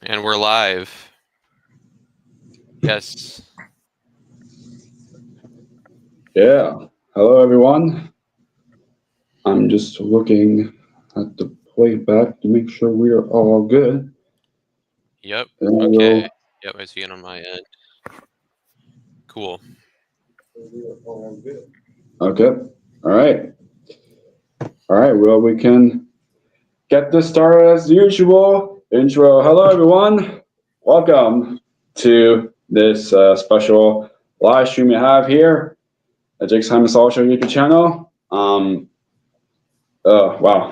And we're live. Yes. Yeah. Hello, everyone. I'm just looking at the playback to make sure we are all good. Yep. And I Okay. will. Yep, I see it on my end. Cool. Okay. All right. All right. Well, we can get this started as usual. Intro. Hello, everyone. Welcome to this special live stream we have here at Jake's Time Social YouTube channel. Wow,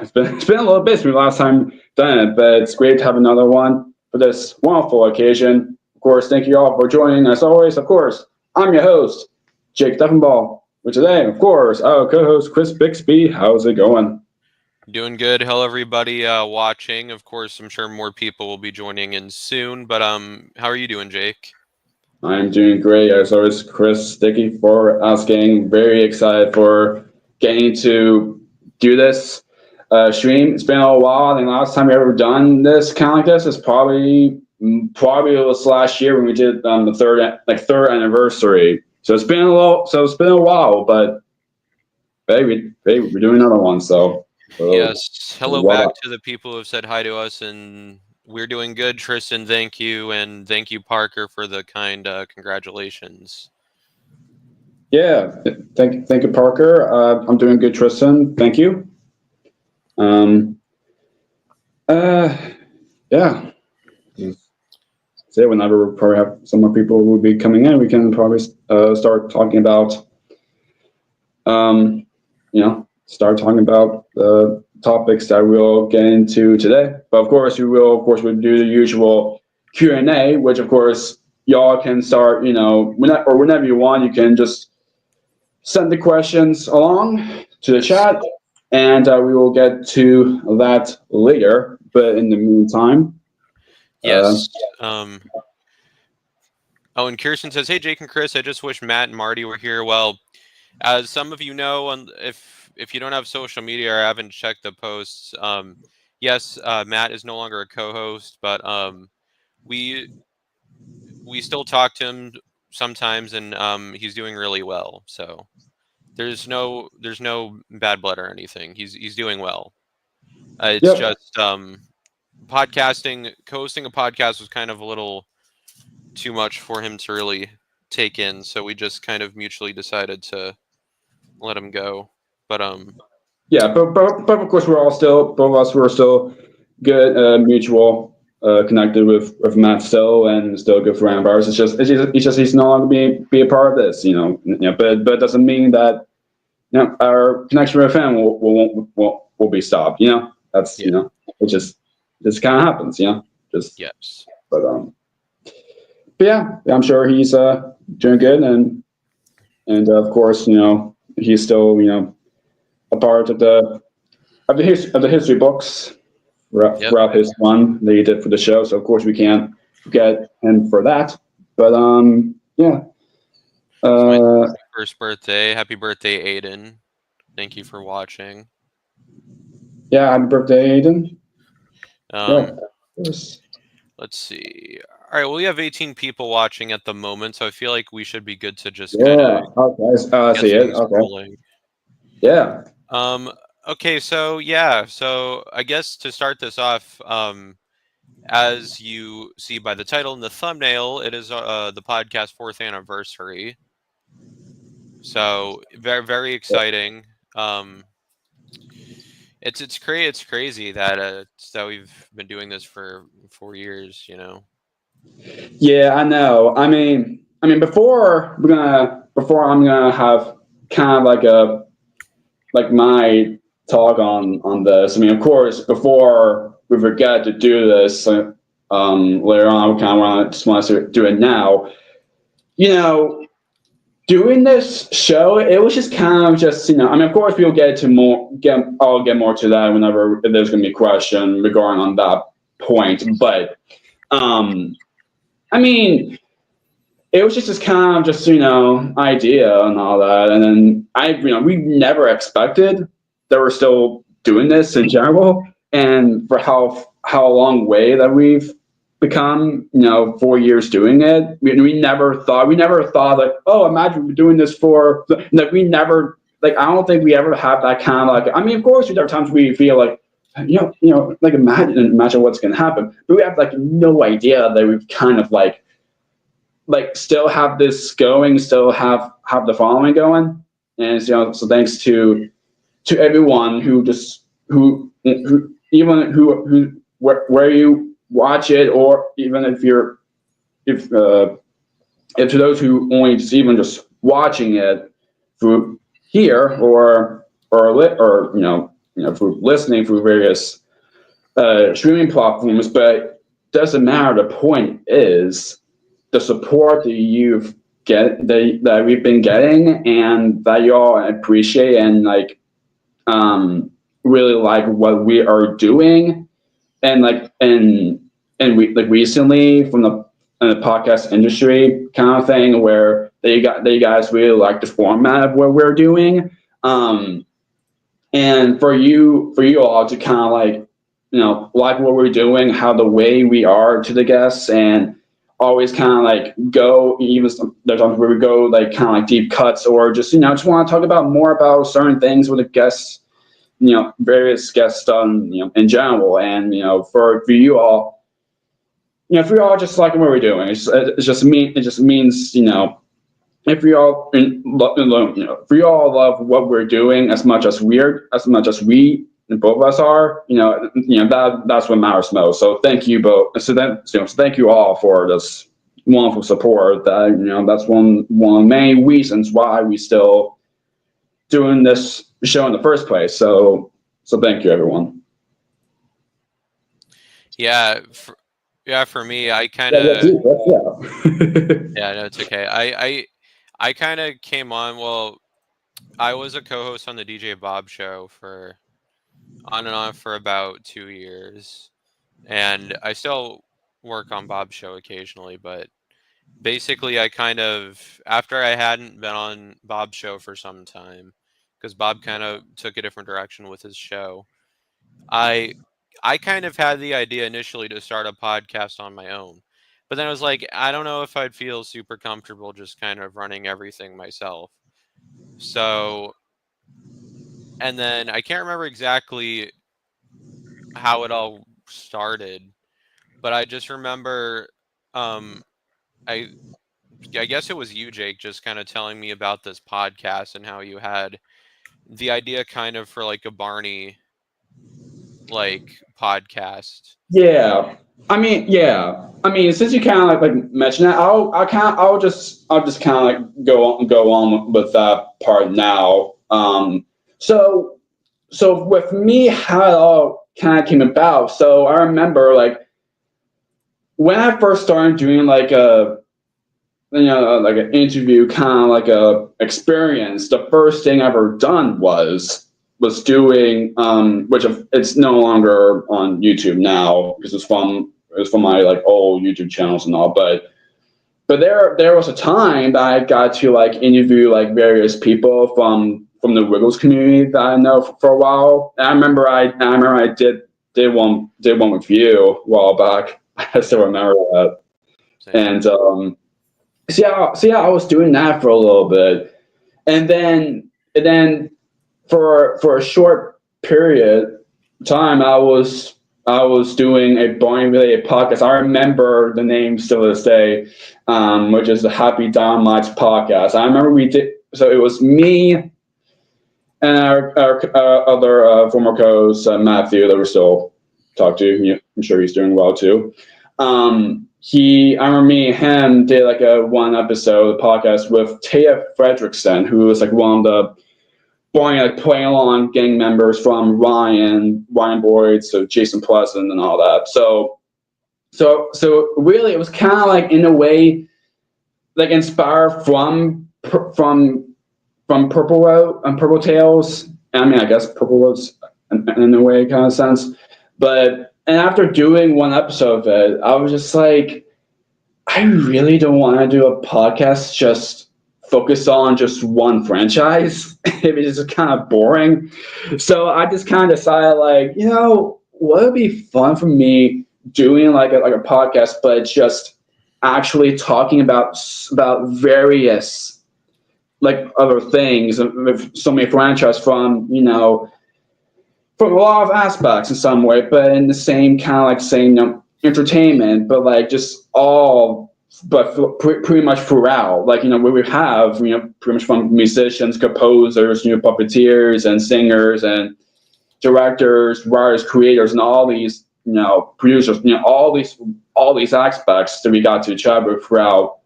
it's been a little bit since we last time done it, but it's great to have another one for this wonderful occasion. Of course, thank you all for joining. As always, of course, I'm your host, Jake Duffenball. With today, of course, our co-host Chris Bixby. How's it going? Doing good. Hello, everybody watching. Of course, I'm sure more people will be joining in soon. But how are you doing, Jake? I'm doing great. As always, Chris, thank you for asking. Very excited for getting to do this stream. It's been a while. I think last time we ever done this kind of like this is probably it was last year when we did the third anniversary. So it's been a little. So it's been a while, but hey, we're doing another one. So Yes. Hello what back up? to the people who have said hi to us, and we're doing good. Tristan, thank you, and thank you, Parker, for the kind congratulations. Yeah, thank you, Parker. I'm doing good, Tristan. Thank you. Um, uh, yeah. So whenever we probably have some more people who will be coming in, we can probably start talking about, start talking about the topics that we'll get into today. But of course, we'll do the usual Q&A, which of course y'all can start, whenever you want, you can just send the questions along to the Yes. chat, and we will get to that later. But in the meantime, uh, Yes. Oh, and Kirsten says, "Hey, Jake and Chris, I just wish Matt and Marty were here." Well, as some of you know, if you don't have social media or haven't checked the posts, yes, Matt is no longer a co-host, but we we still talk to him sometimes, and he's doing really well. So there's no bad blood or anything. He's doing well. It's yep. just podcasting, co-hosting a podcast was kind of a little too much for him to really take in, so we just kind of mutually decided to let him go. But Yeah, but of course both of us were still good, mutual, connected with Matt still, and still good for Ambars. It's just he's no longer be a part of this, But it doesn't mean that our connection with him will be stopped. That's yeah, it just kind of happens. Just yes, but yeah, I'm sure he's doing good, and of course he's still a part of the history books yep. throughout his one that he did for the show. So of course we can't get him for that. But yeah. It's my Uh, 21st birthday. Happy birthday, Aiden. Thank you for watching. yeah. Happy birthday, Aiden. Yeah. Um, Of course. let's see. All right, well, we have 18 people watching at the moment, so I feel like we should be good to just kind of Yeah. Okay. I get see it. things Okay. rolling. Yeah. Um, okay, so yeah, so I guess to start this off, as you see by the title and the thumbnail, it is the podcast 4th anniversary. So very very exciting. Um, it's crazy that that we've been doing this for 4 years. Yeah. I know. I mean, before I'm gonna have kind of like my talk on this. I mean, of course, before we forget to do this later on, I kind of want to do it now. You know, doing this show, it was just kind of just I mean, of course, we'll I'll get more to that whenever there's going to be a question regarding on that point. But I mean, it was just this kind of just idea and all that, and then we never expected that we're still doing this in general, and for how long way that we've become, 4 years doing it. We never thought like, oh, imagine we're doing this for, like, we never, like, I don't think we ever have that kind of, like, I mean, of course there are times we feel like, like, imagine what's going to happen, but we have like no idea that we've kind of like still have this going, still have the following going. And so thanks to everyone who even where you watch it, or even if to those who only just watching it through here, or through listening through various streaming platforms. But doesn't matter. The point is the support that that we've been getting, and that y'all appreciate, and like really like what we are doing. And like and we like recently from the podcast industry kind of thing, where they guys really like the format of what we're doing. And for you all to kind of like, like what we're doing, how the way we are to the guests, and always kind of like go, even there's times where we go like kind of like deep cuts, or just, just want to talk about more about certain things with the guests, various guests done, in general. And, for you all, if we all just like what we're doing, it just means, if we all, if we all love what we're doing as much as we and both of us are, that's what matters most. So thank you both. So thank you all for this wonderful support. That that's one of the main reasons why we still doing this show in the first place. So thank you, everyone. Yeah, for me, I kind of yeah, no, it's okay. I kind of came on. Well, I was a co-host on the DJ Bob show for on and on for about 2 years, and I still work on Bob's show occasionally. But basically, I kind of, after I hadn't been on Bob's show for some time, because Bob kind of took a different direction with his show, I kind of had the idea initially to start a podcast on my own. But then I was like, I don't know if I'd feel super comfortable just kind of running everything myself. So, and then I can't remember exactly how it all started, but I just remember, I guess it was you, Jake, just kind of telling me about this podcast and how you had the idea kind of for like a Barney like podcast. Yeah. I mean, since you kind of like mentioned that, I'll just kind of like go on with that part now. So with me, how it all kind of came about. So I remember like when I first started doing like like an interview, kind of like a experience, the first thing I ever done was doing, which it's no longer on YouTube now, because it's from my like old YouTube channels and all. But there was a time that I got to like interview like various people from the Wiggles community that I know for a while. And I remember I did one with you a while back. I still remember that. And so yeah, I was doing that for a little bit, and then for a short period time, I was doing a Barney related podcast. I remember the name still to this day, which is the Happy Dynamite's podcast. I remember we did. So it was me and our other former co-host, Matthew, that we're still talk to. I'm sure he's doing well too. I remember me and him did like a one episode podcast with Taya Fredrickson, who was like one of the playing along gang members from Ryan Boyd, so Jason Pleasant and all that. So really, it was kind of like in a way, like inspired from Purple Road and Purple Tales. I mean, I guess Purple Road's in a way kind of sense, but. And after doing one episode of it, I was just like, I really don't want to do a podcast just focus on just one franchise. It was just kind of boring. So I just kind of decided, like, what would be fun for me doing like a podcast, but just actually talking about various like other things with so many franchises from from a lot of aspects in some way, but in the same kind of like same entertainment, but like just all, but pretty much throughout. Like we have pretty much from musicians, composers, puppeteers, and singers, and directors, writers, creators, and all these producers, all these aspects that we got to cover throughout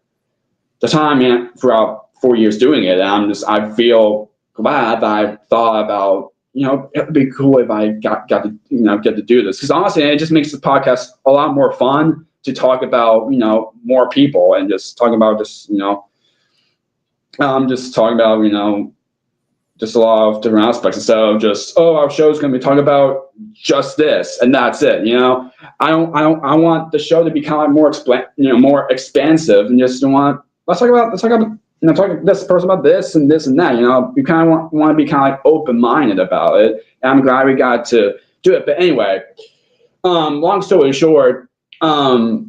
the time, throughout 4 years doing it. And I feel glad that I thought about it'd be cool if I got to get to do this, because honestly it just makes the podcast a lot more fun to talk about more people, and just talking about just talking about just a lot of different aspects, instead of just our show's going to be talking about just this and that's it. I want the show to be kind of more expansive, and just let's talk about talk this person about this and this and that. You kind of want to be kind of like open-minded about it, and I'm glad we got to do it. But anyway, long story short, so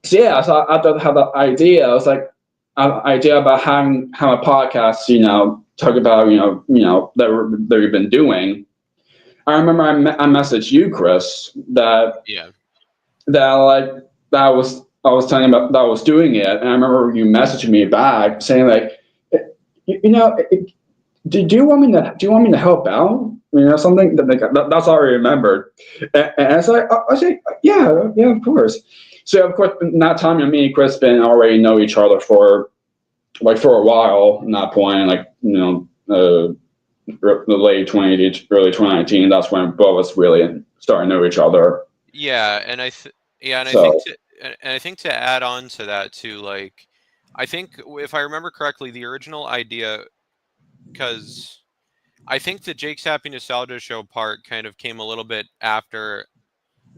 yeah, so I thought I had the idea. I was like, idea about having a podcast, talk about that we've been doing. I remember I messaged you, Chris, that I was telling you about that I was doing it, and I remember you messaging me back saying like, do you want me to help out? Something that's all I remembered. And I was like, yeah, of course. So of course, in that time, me and Chris already know each other for a while. At that point, like the late 2018, early 2019. That's when both of us really started to know each other. Yeah, and I think to add on to that too, like I think if I remember correctly, the original idea, because I think the Jake's Happy Nostalgia Show part kind of came a little bit after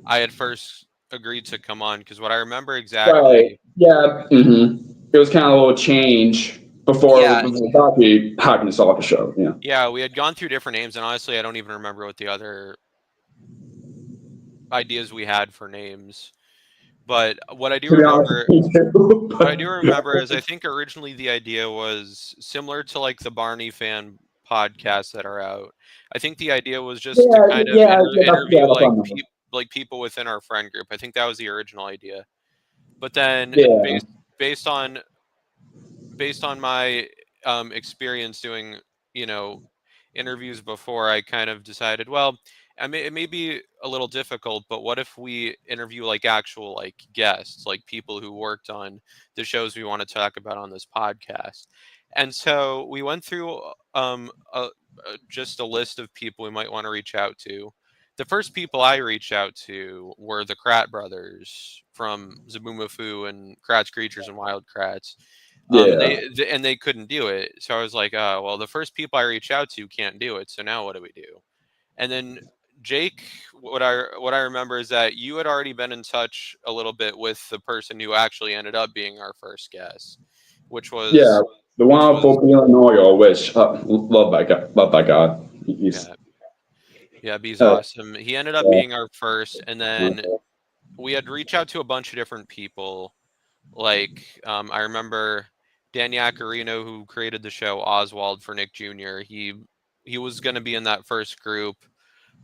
I had first agreed to come on, because what I remember exactly. Right. Yeah. Mm-hmm. It was kind of a little change before we Happy Nostalgia Show. Yeah. Yeah, we had gone through different names, and honestly, I don't even remember what the other ideas we had for names. But what I do remember, is I think originally the idea was similar to like the Barney fan podcasts that are out. I think the idea was just to kind of interview like people within our friend group. I think that was the original idea. But then based on my experience doing interviews before, I kind of decided, well, it may be a little difficult, but what if we interview like actual like guests, like people who worked on the shows we want to talk about on this podcast? And so we went through just a list of people we might want to reach out to. The first people I reached out to were the Krat brothers from Zaboomafoo and Krat's Creatures and Wild Krats. And they couldn't do it. So I was like, well, the first people I reached out to can't do it. So now what do we do? And then Jake, what I remember is that you had already been in touch a little bit with the person who actually ended up being our first guest, which was the one for Illinois, which love that guy. He's awesome. He ended up being our first, and then we had reached out to a bunch of different people. Like I remember Dan Yacarino, who created the show Oswald for Nick Jr. He was going to be in that first group,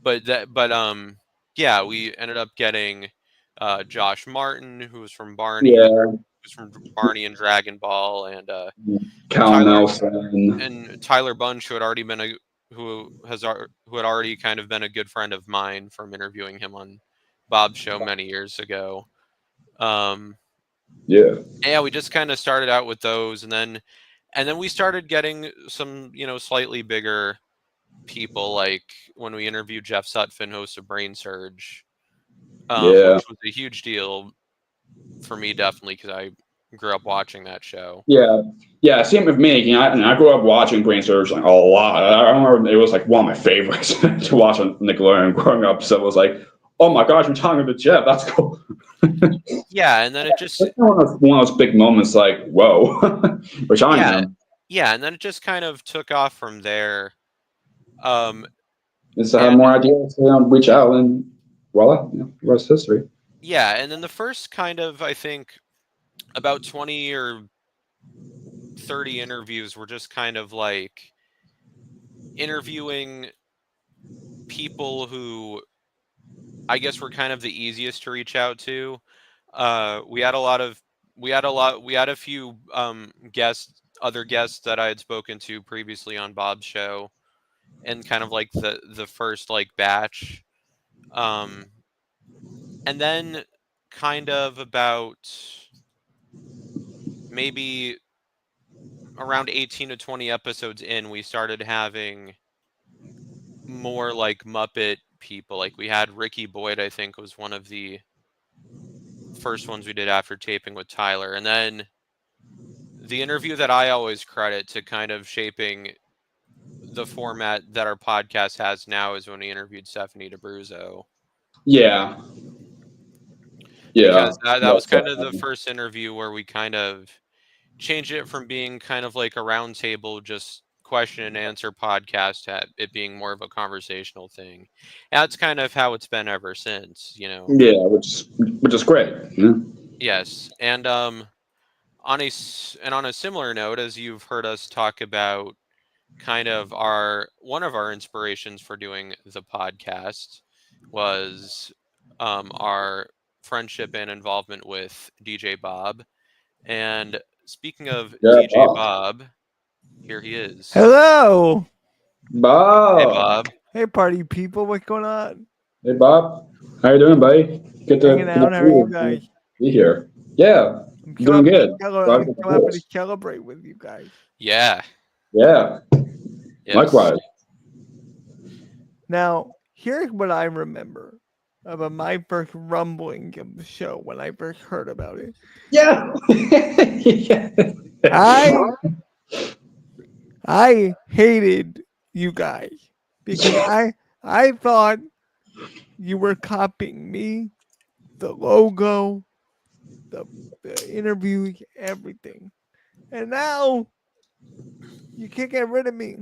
but we ended up getting Josh Martin, who was from Barney, and Dragon Ball, and Cal Nelson and Tyler Bunch, who had already kind of been a good friend of mine from interviewing him on Bob's show many years ago. We just kind of started out with those, and then we started getting some slightly bigger people, like when we interviewed Jeff Sutphin, host of Brain Surge, which was a huge deal for me, definitely, because I grew up watching that show. Same with me. I grew up watching Brain Surge like a lot. I remember it was like one of my favorites to watch on Nickelodeon growing up. So it was like, oh my gosh, I'm talking to Jeff. That's cool. And then it just one of those big moments, like whoa, which I am. And then it just kind of took off from there. Just to have more ideas, reach out, and voila, rest history. Yeah, and then the first kind of, I think, about 20 or 30 interviews were just kind of like interviewing people who I guess were kind of the easiest to reach out to. We had a lot of we had a few other guests that I had spoken to previously on Bob's show, and kind of like the first like batch. Um, and then kind of about maybe around 18 to 20 episodes in, we started having more like Muppet people. Like we had Ricky Boyd, I think, was one of the first ones we did after taping with Tyler. And then the interview that I always credit to kind of shaping the format that our podcast has now is when we interviewed Stephanie DeBruzzo. Yeah, yeah, Because that was that's kind of the first interview where we kind of changed it from being kind of like a roundtable, just question and answer podcast to it being more of a conversational thing. And that's kind of how it's been ever since, you know. yeah, which is great. Yeah. Yes, and on a similar note, as you've heard us talk about, kind of one of our inspirations for doing the podcast was our friendship and involvement with DJ Bob. And speaking of Yeah, DJ Bob. Bob, here he is. Hello. Hey, Bob. Bob. Hey, party people. What's going on? Hey, Bob. How you doing, buddy? Good to Hanging out. How are you guys? be here. Yeah, I'm doing good. I'm so happy to celebrate with you guys. Yeah. Yeah, Yes. likewise. Now, here's what I remember about my first rumbling of the show when I first heard about it. Yeah. Yeah. I hated you guys because I thought you were copying me, the logo, the interviews, everything. And now you can't get rid of me.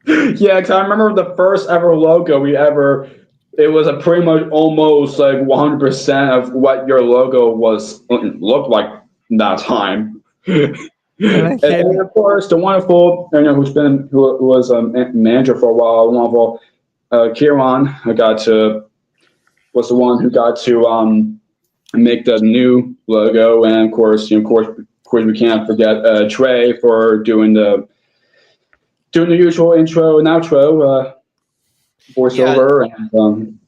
Yeah, because I remember the first ever logo we ever. It was a pretty much almost like 100% of what your logo was looked like that time. And then, of course, the wonderful, who was a manager for a while, wonderful Kieran, was the one who got to make the new logo, and of course, we can't forget Trey for doing the usual intro and outro voiceover,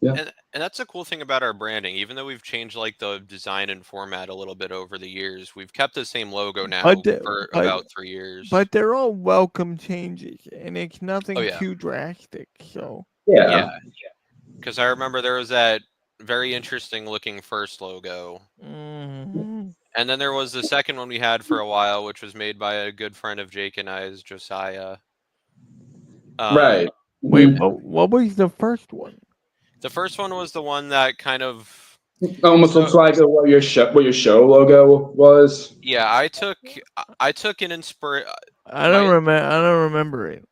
And that's a cool thing about our branding. Even though we've changed like the design and format a little bit over the years, we've kept the same logo now for about 3 years. But they're all welcome changes, and it's nothing Oh, yeah. too drastic. So yeah. Because I remember there was that very interesting looking first logo. Mhm. And then there was the second one we had for a while, which was made by a good friend of Jake and I's, Josiah. Right. Wait, what was the first one? The first one was the one that kind of almost looks like what your show logo was. Yeah, I took an inspiration. I don't remember it.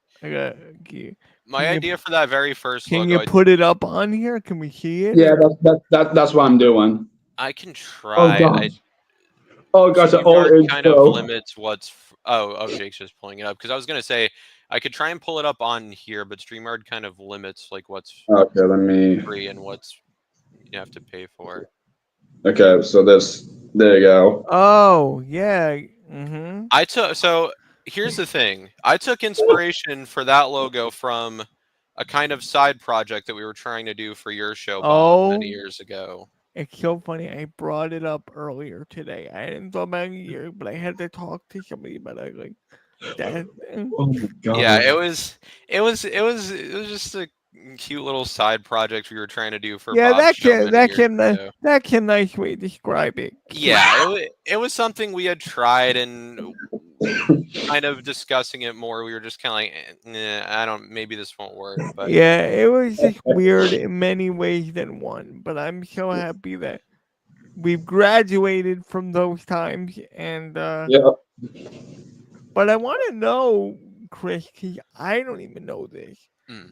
My idea for that very first Can logo. you put it up on here? Can we see it? Yeah, that's what I'm doing. I can try. Oh gosh, StreamYard kind of limits what's. Jake's just pulling it up, because I was gonna say I could try and pull it up on here, but StreamYard kind of limits like what's free and what's you have to pay for. Okay, so there you go. Oh yeah. Mm-hmm. So here's the thing. I took inspiration for that logo from a kind of side project that we were trying to do for your show, Bob, many years ago. It's so funny. I brought it up earlier today. I didn't thought about it, but I had to talk to somebody about it. Like that. Oh my god. Yeah, it was just a cute little side project we were trying to do for Bob's show that can nicely describe it. Yeah, it was something we had tried, and kind of discussing it more, we were just kind of like, maybe this won't work. But yeah, it was just weird in many ways than one. But I'm so happy that we've graduated from those times, and yeah. But I want to know, Chris, because I don't even know this.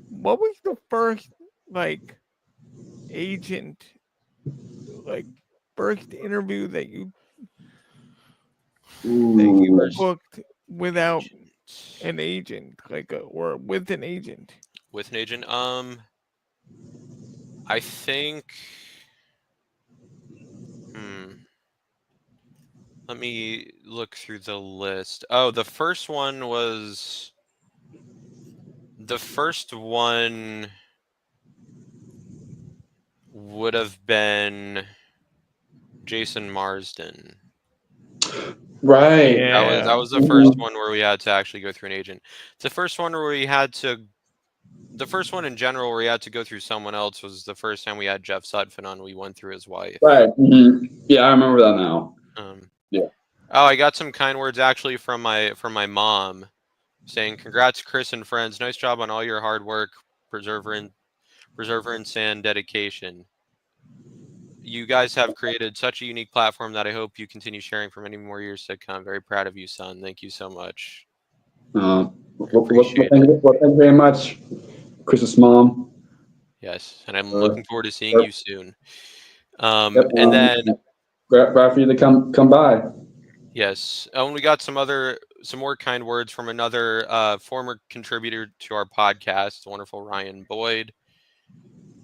What was the first agent, like first interview that you Ooh. booked without an agent, or with an agent? With an agent, I think. Let me look through the list. Oh, the first one would have been Jason Marsden. Right. That was the first one where we had to actually go through an agent. The first one where we had to, the first one in general where we had to go through someone else was the first time we had Jeff Sutphin on. We went through his wife. Right. Yeah, I remember that now. Yeah. Oh, I got some kind words actually from my mom, saying, "Congrats, Chris and friends. Nice job on all your hard work, perseverance, and dedication. You guys have created such a unique platform that I hope you continue sharing for many more years to come. Very proud of you, son. Thank you so much." Thank you very much, Chris's mom. Yes, and I'm looking forward to seeing Yep. you soon. Yep, And then glad for you to come by. yes, and we got some more kind words from another former contributor to our podcast, the wonderful Ryan Boyd,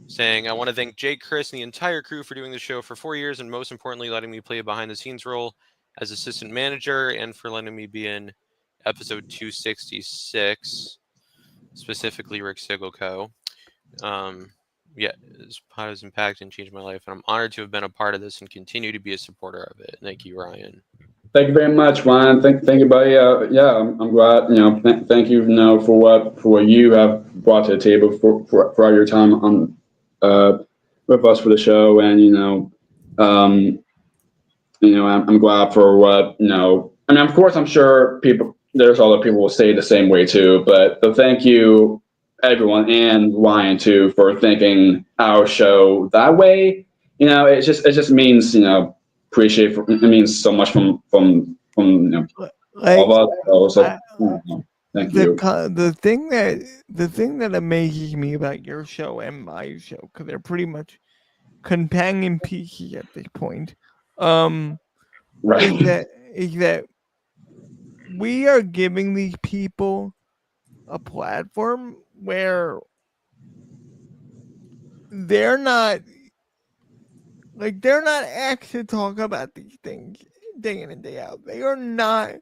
saying, "I want to thank Jake, Chris, and the entire crew for doing the show for 4 years, and most importantly, letting me play a behind-the-scenes role as assistant manager, and for letting me be in episode 266, specifically Rick Sigelco. Yeah, this pod has impacted and changed my life, and I'm honored to have been a part of this and continue to be a supporter of it. Thank you, Ryan." Thank you very much, Ryan. Thank you, buddy. Yeah, I'm glad. Thank you, for what you have brought to the table for all your time on with us for the show, and I'm glad for what I mean, of course, I'm sure there's other people will say the same way too, but thank you, everyone, and Ryan too, for thinking our show that way. It just means appreciate. It means so much from all of us. So, thank you. The thing that amazes me about your show and my show, because they're pretty much companion pieces at this point, Right. is that we are giving these people a platform where they're not asked to talk about these things day in and day out. They are not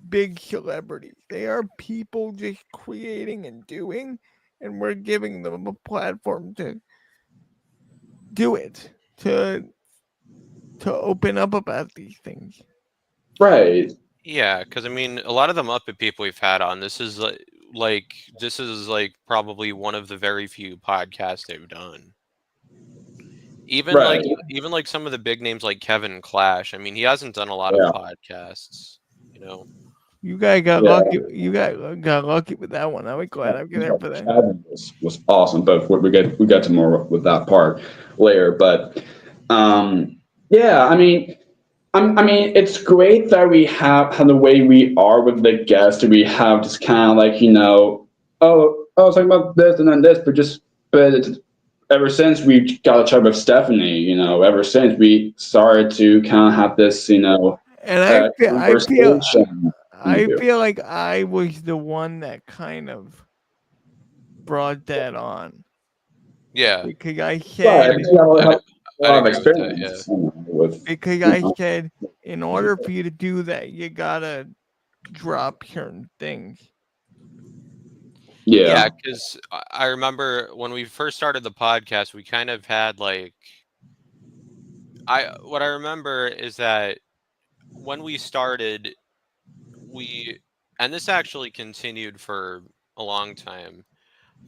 big celebrities. They are people just creating and doing, and we're giving them a platform to do it, to open up about these things. Right. Yeah, because I mean, a lot of the Muppet people we've had on, this is like probably one of the very few podcasts they've done. Even Right. like some of the big names like Kevin Clash. I mean, he hasn't done a lot of podcasts. You guys got lucky. You got lucky with that one. I was glad I was there for that. Kevin was awesome, but we get to more with that part later. But yeah, I mean, it's great that we have the way we are with the guests. We have just kind of like talking about this and then this, but ever since we got a chat with Stephanie, ever since we started to kind of have this, and I feel like I was the one that kind of brought that on. Yeah, because I said a lot of experience. Because I said, in order for you to do that, you gotta drop certain things. Yeah, because I remember when we first started the podcast, we kind of had what I remember is that when we started, and this actually continued for a long time,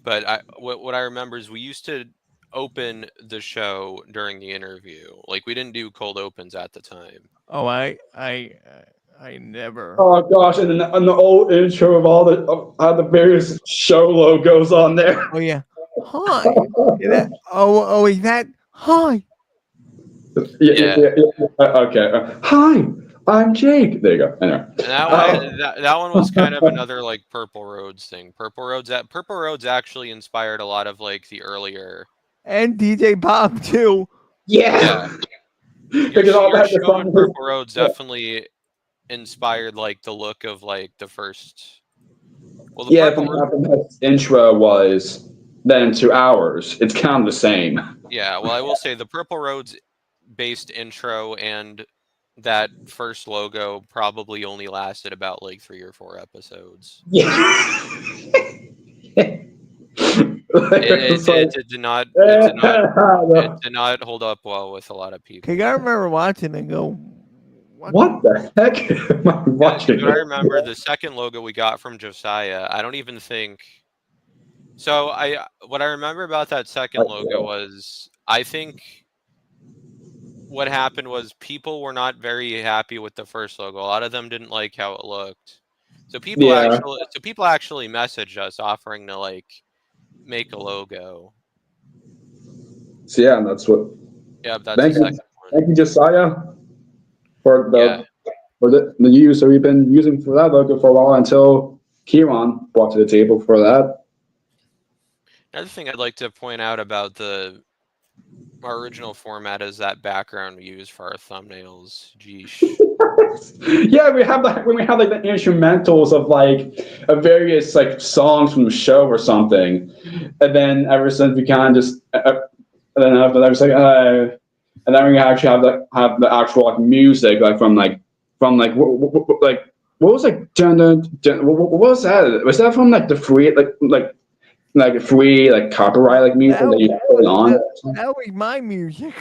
but what I remember is we used to open the show during the interview. Like, we didn't do cold opens at the time. Oh, I never. Oh gosh, and the old intro of all the various show logos on there. Oh yeah. Hi. Is that hi? Yeah. Okay. Hi, I'm Jake. There you go. Anyway. And that one was kind of another like Purple Roads thing. Purple Roads actually inspired a lot of like the earlier and DJ Bob too. Yeah. Because all Your that the show song on was- Purple Roads definitely inspired like the look of like the first. Well, the yeah, Purple from Roads. how the intro was then to ours. It's kind of the same. Yeah, well, I will say the Purple Roads based intro and that first logo probably only lasted about like 3 or 4 episodes. Yeah. It did not it did not hold up well with a lot of people. Cause I remember watching and go, What the heck am I watching? I remember the second logo we got from Josiah. I don't even think. So what I remember about that second logo was I think what happened was people were not very happy with the first logo. A lot of them didn't like how it looked. So people actually messaged us offering to like make a logo. So yeah, that's what. Yeah, that's Thank the you, second one. thank you, Josiah, for the Yeah. for the use that we've been using for that logo for a while until Kieran brought to the table for that. Another thing I'd like to point out about our original format is that background we use for our thumbnails. Geesh. Yeah, we have like when we have like the instrumentals of various like songs from the show or something, and then ever since we kind of just and then after that I was like and then we actually have the actual like music like from like what was like what was that? Was that from like the free like free like copyright like music that you put on? that was my music.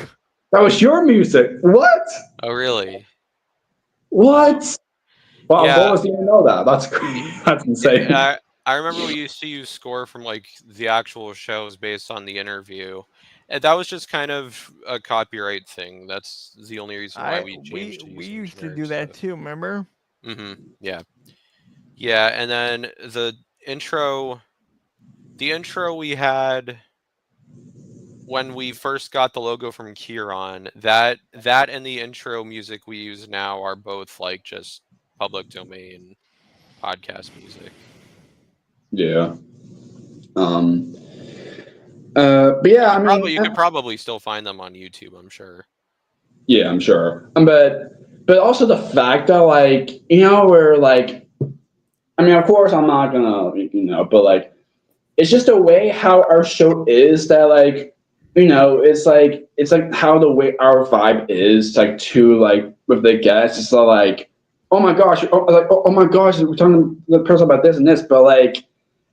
That was your music. What? Oh, really? What? Wow, Yeah. Boris didn't know that. That's crazy. That's insane. I remember we used to use score from like the actual shows based on the interview. And that was just kind of a copyright thing. That's the only reason why we changed to we using used to generic do that stuff. too, remember? Mm-hmm. Yeah. Yeah, and then the intro we had when we first got the logo from Kieran, that and the intro music we use now are both like just public domain podcast music. Yeah. But yeah, I mean, You could probably still find them on YouTube, I'm sure. yeah, I'm sure. But also the fact that like we're like, I mean, of course, I'm not gonna but like, it's just the way how our show is that like, it's like how the way our vibe is like to like with the guests. It's not like, oh my gosh, oh my gosh, we're talking to the person about this and this, but like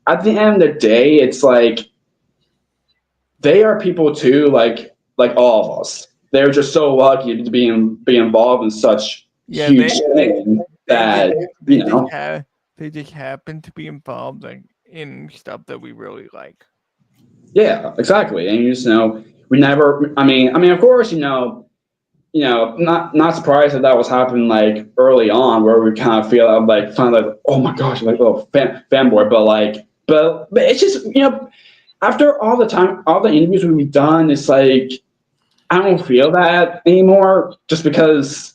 at the end of the day, it's like they are people too, like all of us. They're just so lucky to be involved in such huge thing that they just happen to be involved in stuff that we really like. Yeah, exactly. And we never. I mean, of course, not surprised that was happening like early on, where we kind of feel like oh my gosh, like a little fanboy, but it's just after all the interviews we've done, it's like I don't feel that anymore, just because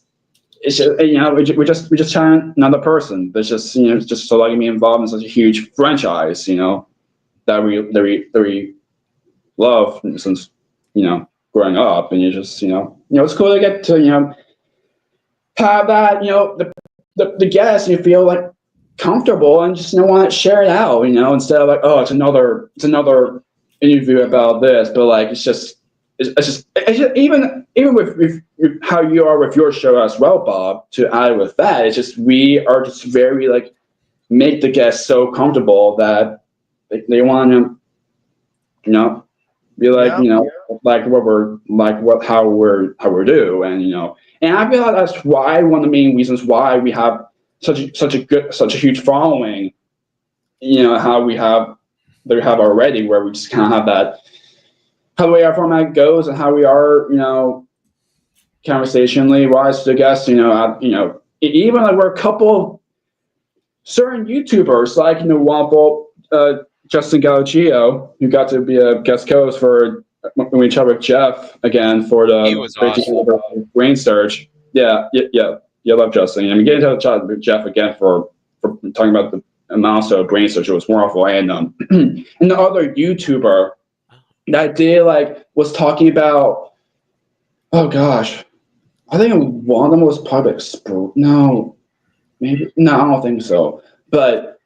it's just we're just trying another person that's just just so lucky to be involved in such a huge franchise, that we love since growing up, and you just it's cool to get to have that the guests, you feel like comfortable and just want to share it out, instead of like, oh, it's another interview about this, but like it's just even with how you are with your show as well, Bob, to add with that, it's just we are just very like make the guests so comfortable that they want to be like like what we're like how we're do, and I feel like that's why one of the main reasons why we have such a huge following, how we have already, where we just kind of have that how the way our format goes and how we are conversationally wise to guests, even like we're a couple certain YouTubers like Waffle, Justin Galluccio, who got to be a guest co-host for when we chatted with Jeff again for the He was awesome. Brain Surge. Yeah, love Justin. I mean, getting to chat with Jeff again for talking about the milestone of Brain Surge, it was wonderful. And and the other YouTuber that did like was talking about. Oh gosh, I think one of them was probably no, maybe no, I don't think so. But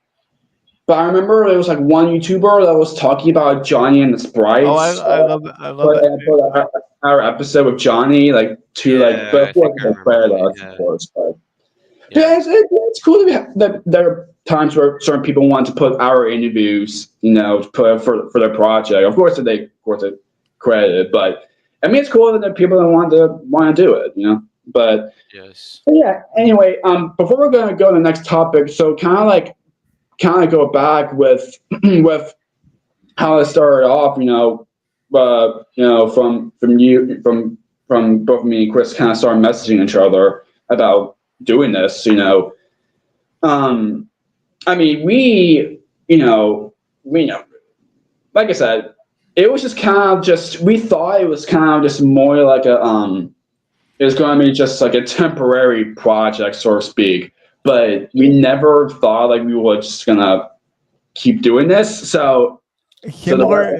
I remember there was like one YouTuber that was talking about Johnny and the Oh, Sprites. I love that. For our episode with Johnny, like to like, but Yeah, I of think course, I like remember that. Paradox, of Yeah, course. But yeah, it's cool that there are times where certain people want to put our interviews, to put for their project. Of course they credit it, but I mean it's cool that there are people that want to do it. yes. But yeah. Anyway, before we're gonna go to the next topic, so kind of go back with with how it started off. From both me and Chris kind of started messaging each other about doing this. I mean, we know, like I said, it was just kind of just we thought it was kind of just more like it was going to be just like a temporary project, so to speak. But we never thought like we were just gonna keep doing this. So Similar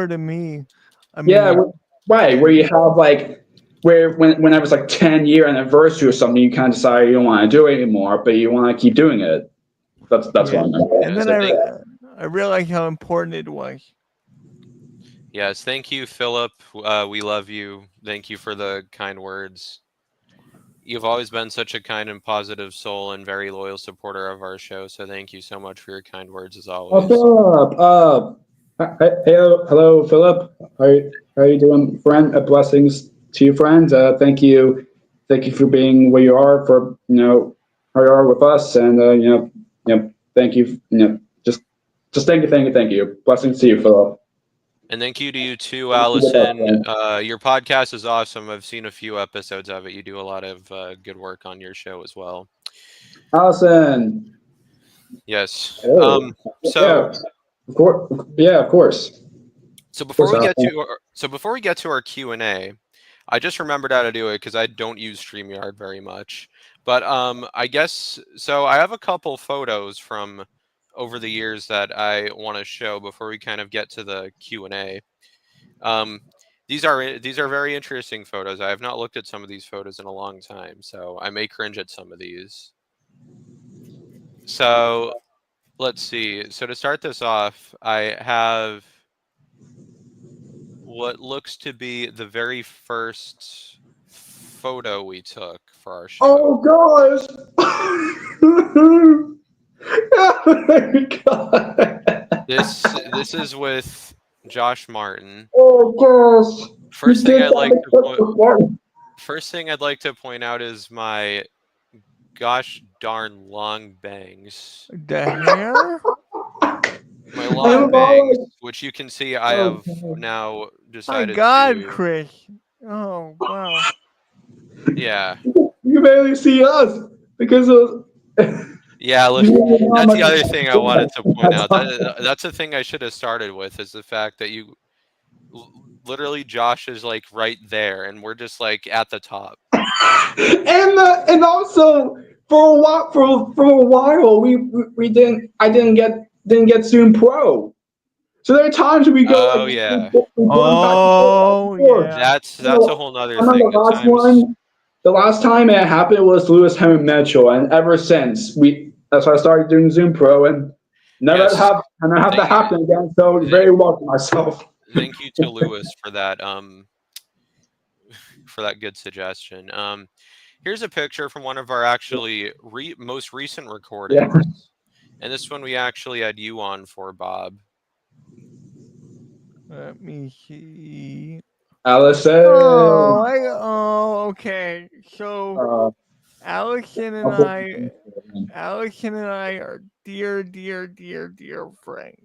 to me. I yeah, mean, right. Where you have like when it was like 10-year anniversary or something, you kind of decide you don't want to do it anymore, but you want to keep doing it. That's yeah. what I meant. And Yes, then I realized how important it was. yes. Thank you, Philip. We love you. Thank you for the kind words. You've always been such a kind and positive soul and very loyal supporter of our show. So thank you so much for your kind words as Oh, always. Philip. Hello, Philip. How are you doing, friend? Blessings to you, friend. Thank you for being where you are. For how you are with us, and thank you. Just thank you. Blessings to you, Philip. And thank you to you too, Keep it up, Allison. friend. Your podcast is awesome. I've seen a few episodes of it. You do a lot of good work on your show as well. Allison. Yes. Hello. So Yeah, of course. Yeah, of course. so Of before course, we get Allison. to our Q&A, I just remembered how to do it because I don't use StreamYard very much. But I guess so. I have a couple photos from over the years that I want to show before we kind of get to the Q&A. Um, these are very interesting photos. I have not looked at some of these photos in a long time, so I may cringe at some of these. So let's see. So to start this off, I have what looks to be the very first photo we took for our show. Oh gosh. Oh my god. This is with Josh Martin. Oh gosh. You First thing did I'd like that to point before. First thing I'd like to point out is my gosh darn long bangs. The hair? My I long am bangs, all which you can see I oh have god. now My decided God, to, Chris. Oh, wow. yeah. You barely see us because of Yeah, look, you know how that's much the other thing I wanted to point that's out. That's the thing I should have started with is the fact that literally Josh is like right there and we're just like at the top. and also for a while we didn't get Zoom Pro. So there are times we go like Oh yeah. we're going back and forth, back and Oh, forth. yeah. That's a whole nother I remember thing. The times, the last time it happened was Lewis Henry Mitchell, and ever since that's why I started doing Zoom Pro, and yes, never have to thank happen again. So thank very well to myself. thank you to Lewis for that good suggestion. Here's a picture from one of our actually most recent Yeah, recordings, and this one we actually had you on for, Bob. Let me see. Allison. Okay. So Uh, Allison and okay. I are dear, dear, dear, dear friends.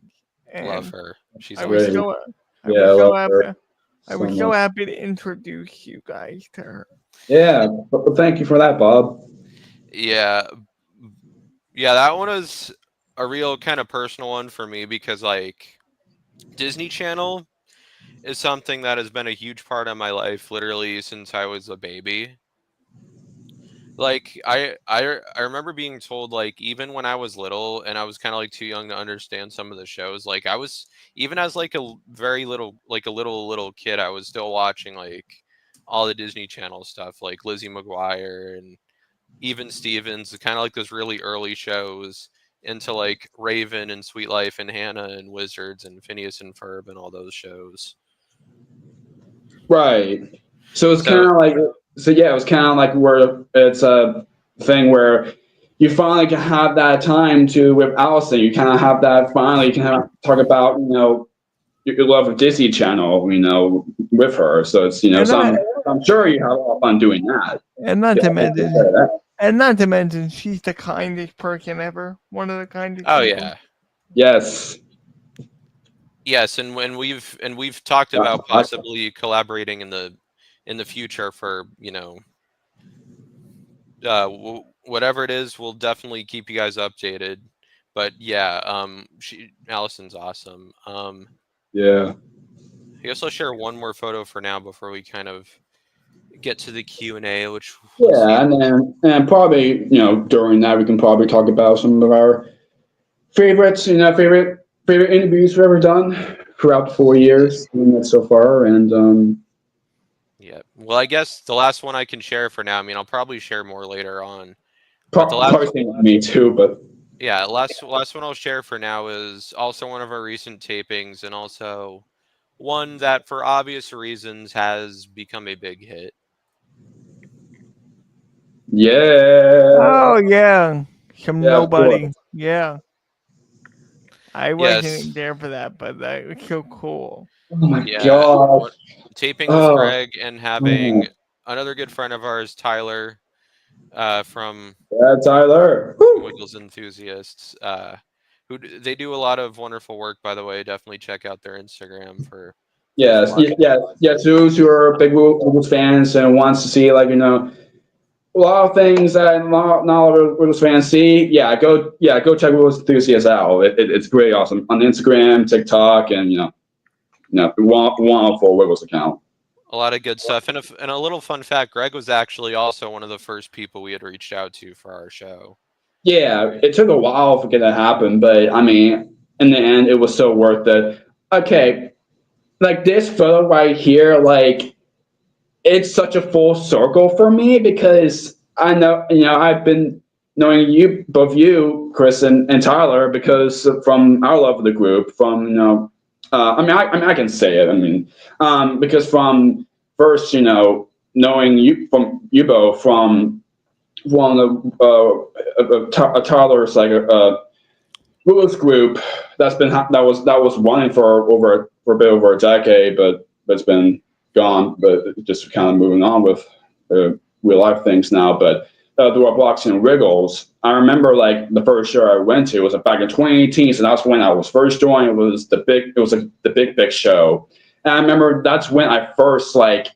Love And her. She's I was Really, awesome. so I yeah, I was so love her happy I so was so much. happy to introduce you guys to her. Yeah, but thank you for that, Bob. Yeah, yeah, that one was a real kind of personal one for me because like Disney Channel is something that has been a huge part of my life literally since I was a baby. Like I remember being told, like, even when I was little and I was kind of like too young to understand some of the shows, like I was, even as like very little, like a little kid, I was still watching like all the Disney Channel stuff, like Lizzie McGuire and even Stevens, kind of like those really early shows, into like Raven and Sweet Life and Hannah and Wizards and Phineas and Ferb and all those shows. Right. So it's kind So of like, so yeah, it was kind of like where it's a thing where you finally can have that time to with Allison. You kind of have that finally. You can have, talk about your love of Disney Channel, with her. So it's And so not, I'm sure you have a lot of fun doing that. and not Yeah, to I can mention, say that. and not to mention, she's the kindest person ever. One of the kindest oh people. yeah. Yes. Yes, and when we've talked about possibly collaborating in the future for, whatever it is, we'll definitely keep you guys updated. But yeah, Allison's awesome. Yeah. I guess I'll share one more photo for now before we kind of get to the Q&A, which, let's see. Yeah, and probably during that we can probably talk about some of our favorites, favorite interviews we've ever done throughout the 4 years doing it so far, and Yeah. Well, I guess the last one I can share for now. I mean, I'll probably share more later on. But the last probably same with me too. But Yeah, last one I'll share for now is also one of our recent tapings, and also one that, for obvious reasons, has become a big hit. yeah, Oh yeah, some yeah, of nobody. course. Yeah, I Yes. wasn't there for that, but that was so cool. Oh my Yeah. gosh. Taping with Oh, Greg and having oh. another good friend of ours, Tyler, from Yeah, Tyler. Woo. Wiggles Enthusiasts, they do a lot of wonderful work, by the way. Definitely check out their Instagram for those Yes, watching. yes. Those who are big Wiggles fans and wants to see a lot of things that not all of Wiggles fans see. Go check Wiggles Enthusiasts out. It's really awesome on Instagram, TikTok, and wonderful Wiggles account. A lot of good stuff, and a little fun fact: Greg was actually also one of the first people we had reached out to for our show. Yeah, it took a while for it to happen, but I mean, in the end, it was so worth it. Okay, like this photo right here, like it's such a full circle for me because I know, I've been knowing both you, Chris, and Tyler, because from our love of the group, from, I can say it. I mean, because from first, knowing you from you both from one of Tyler's like a Lewis group that was running for a bit over a decade, but it's been gone. But just kind of moving on with real life things now. But the Roblox and Wriggles, I remember like the first show I went to was back in 2018, so that's when I was first joined. It was like the big show, and I remember that's when I first like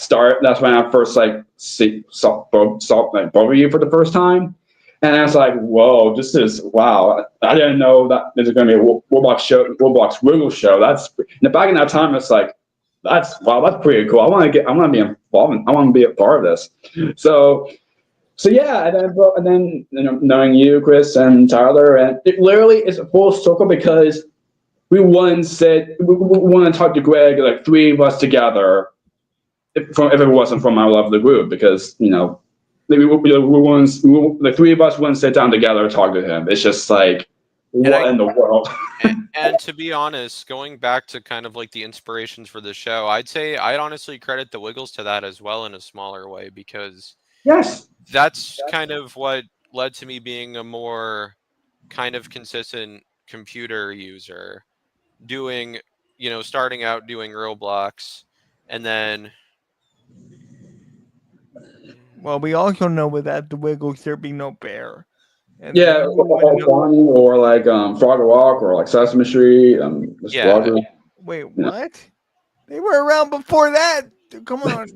That's when I first like saw both of you for the first time. And I was like, whoa, this is wow. I didn't know that there's going to be a Roblox Wiggle show. Back in that time, it's like, that's pretty cool. I want to be involved. I want to be a part of this. So yeah, and then knowing you, Chris and Tyler, and it literally is a full circle because we once said we want to talk to Greg, like three of us together, if it wasn't from our love of the group, because the three of us wouldn't sit down together and talk to him. It's just like, what in the world? And to be honest, going back to kind of like the inspirations for the show, I'd honestly credit the Wiggles to that as well in a smaller way, because Yes. that's kind of what led to me being a more kind of consistent computer user, doing, starting out doing Roblox, and then. Well, we also know without the Wiggles, there'd be no bear. And Yeah, or Barney, or like Frog Walk, or like Sesame Street, Mr. Yeah. Rogers. Wait, what? They were around before that. Come on.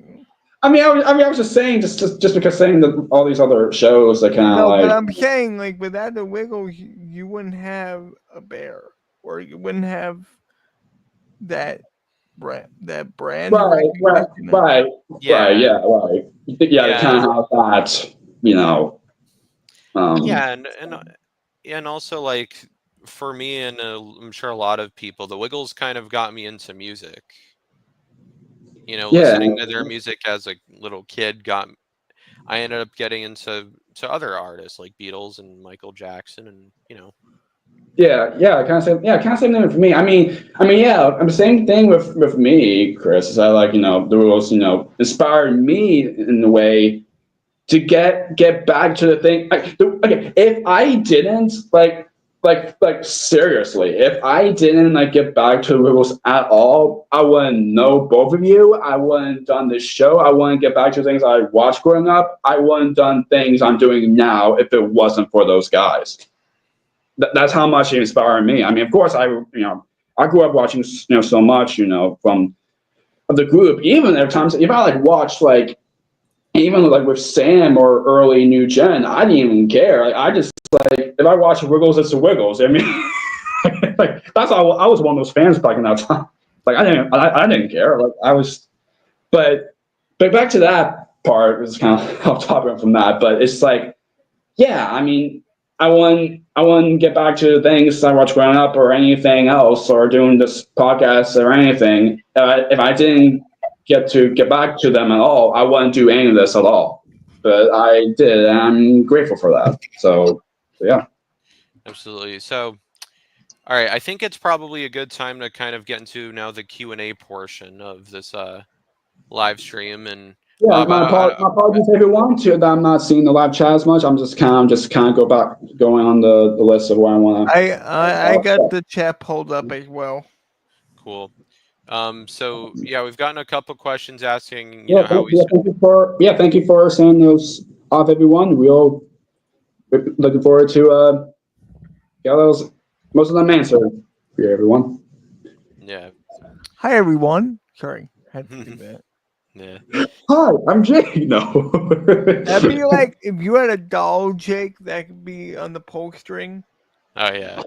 I was just saying, just because saying that all these other shows that kind of No, like. but I'm saying, like, without the Wiggles, you wouldn't have a bear, or you wouldn't have that brand Right, recognition. Yeah. yeah, right. Yeah, they kind of have that. you know. Yeah, and also like for me and I'm sure a lot of people, the Wiggles kind of got me into music. You know, Yeah, listening to their music as a little kid I ended up getting into other artists like Beatles and Michael Jackson and yeah, kind of same thing for me. Yeah, the same thing with me, Chris. Is I like the rules, inspired me in a way to get back to the thing. Okay, if I didn't like seriously, if I didn't like get back to the rules at all, I wouldn't know both of you. I wouldn't done this show. I wouldn't get back to things I watched growing up. I wouldn't done things I'm doing now if it wasn't for those guys. That's how much it inspired me. I mean, of course, I grew up watching so much from the group. Even at times, if I like watched like even like with Sam or early New Gen, I didn't even care. Like, I just like if I watch Wiggles, it's the Wiggles. I mean, like that's all. I was one of those fans back in that time. Like I didn't care. Like I was, but back to that part is kind of off topic from that. But it's like, yeah, I mean, I wouldn't get back to the things I watched growing up or anything else or doing this podcast or anything if I didn't get back to them at all. I wouldn't do any of this at all. But I did, and I'm grateful for that. So yeah. absolutely. So, all right, I think it's probably a good time to kind of get into now the Q&A portion of this live stream. And Yeah, Bob, my apologies everyone to that I'm not seeing the live chat as much. I'm just kind of going on the list of where I want to. I got the chat pulled up as well. cool. So yeah, we've gotten a couple questions asking, Yeah, how we. thank you for sending those off, everyone. We're looking forward to get those most of them answered for you, everyone. Yeah. Hi everyone. Sorry, had to do that. Yeah. Hi, I'm Jake. No. That'd be like if you had a doll, Jake, that could be on the pull string. Oh yeah.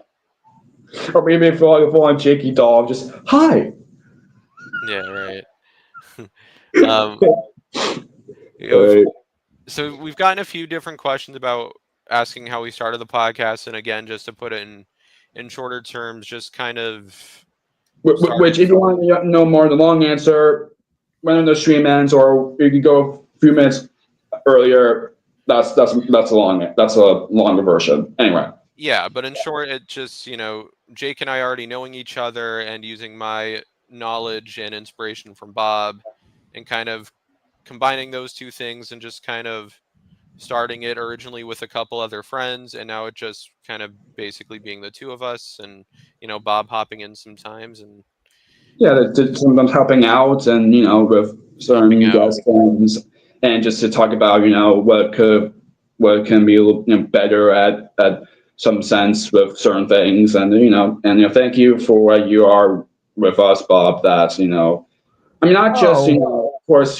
Or maybe if like a full-on Jakey doll, just hi. Yeah. Right. um. Right. So we've gotten a few different questions about asking how we started the podcast, and again, just to put it in shorter terms, just kind of started. Which, if you want to know more, the long answer, when the stream ends, or you can go a few minutes earlier. That's a longer version. Anyway. Yeah, but in short, it just Jake and I already knowing each other and using my knowledge and inspiration from Bob, and kind of combining those two things and just kind of starting it originally with a couple other friends, and now it just kind of basically being the two of us, and Bob hopping in sometimes and Yeah, sometimes helping out and with helping certain out. guest things, and just to talk about what can be a little, better at some sense with certain things, and thank you for what you are with us, Bob. That I mean, not just of course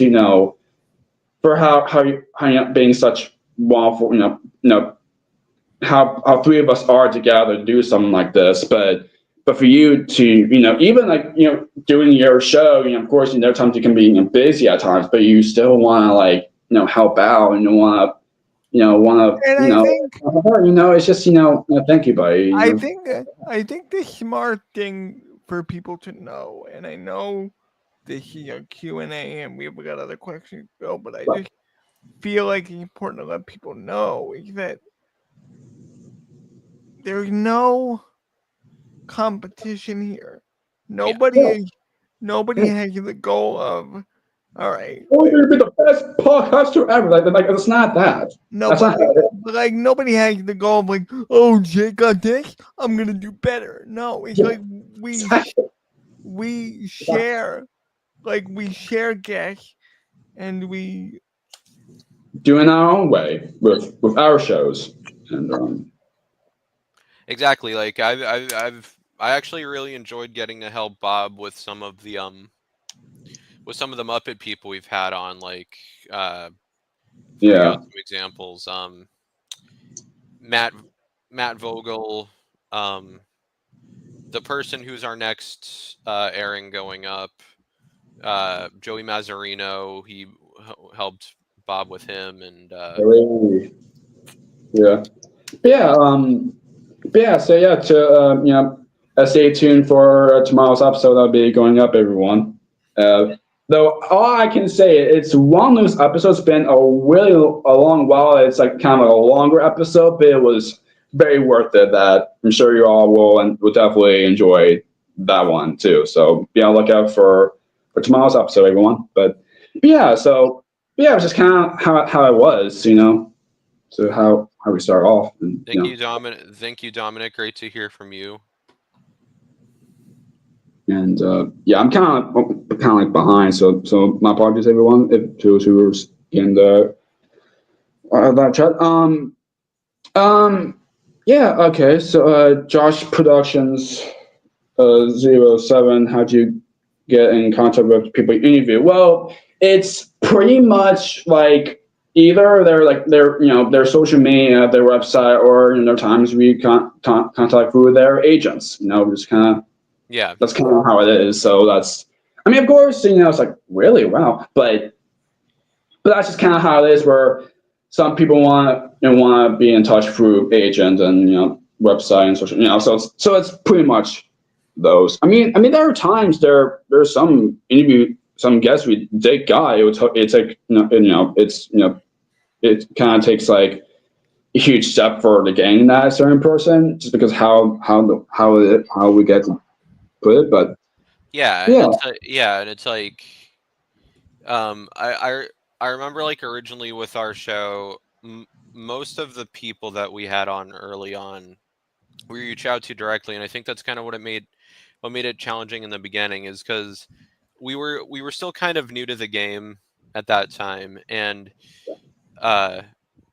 for how being such wonderful, how three of us are together to do something like this, but for you to even like doing your show, of course there are times you can be busy at times, but you still want to like help out and you want to And I think it's just thank you, buddy. I think the smart thing for people to know, and I know this is a Q&A and we've got other questions to go, but I just feel like it's important to let people know is that there's no competition here. Nobody has the goal of all right. We're going to be the best podcaster ever. Like it's not that. No, That's not. but like nobody has the goal of like, oh, Jake got this, I'm gonna do better. No, it's like we share, like we share guests, and we Doing our own way with our shows, and Exactly. Like I actually really enjoyed getting to help Bob with some of the Muppet people we've had on, like throwing yeah. out some examples. Matt Matt Vogel, the person who's our next airing going up, Joey Mazzarino. He helped Bob with him, and Really? Yeah. Yeah. So yeah, stay tuned for tomorrow's episode. That'll be going up, everyone. Though all I can say, it's one of those episodes. Been a long while. It's like kind of a longer episode, but it was very worth it. That I'm sure you all will and will definitely enjoy that one too. So yeah, look out for tomorrow's episode, everyone. But yeah, so yeah, it was just kind of how it was, So how we start off. And, thank you, Dominic. Thank you, Dominic. Great to hear from you. And yeah, I'm kind of like behind. So my apologies, everyone, if to those who were in the that chat. Yeah. Okay. So Josh Productions 07. How'd you get in contact with people you interview? Well, it's pretty much like either their social media, their website, or there are times we contact through their agents. Just kind of. Yeah, That's kind of how it is. So that's, I mean, of course, it's like, really, wow, but that's just kind of how it is. Where some people want to be in touch through agent and website and social, so it's pretty much those. I mean, there are times there's some guests we did got. It's like it kind of takes like a huge step for the getting that certain person, just because how we get to put it, but yeah, yeah. And it's like, I remember like originally with our show, most of the people that we had on early on, we reach out to directly, and I think that's kind of what made it challenging in the beginning, is because we were still kind of new to the game at that time, and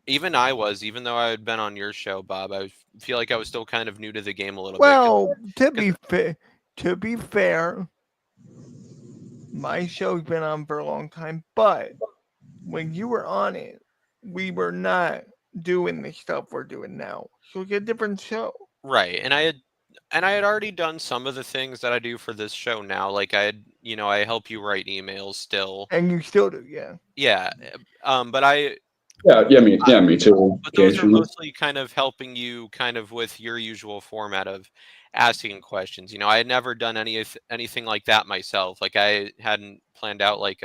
even though I had been on your show, Bob, I feel like I was still kind of new to the game a little bit. Well, to be fair, my show's been on for a long time, but when you were on it, we were not doing the stuff we're doing now. So it's a different show. Right. And I had already done some of the things that I do for this show now. Like I help you write emails still. And you still do, yeah. Yeah. But I me too. But those are mostly kind of helping you kind of with your usual format of asking questions. I had never done anything like that myself. Like I hadn't planned out like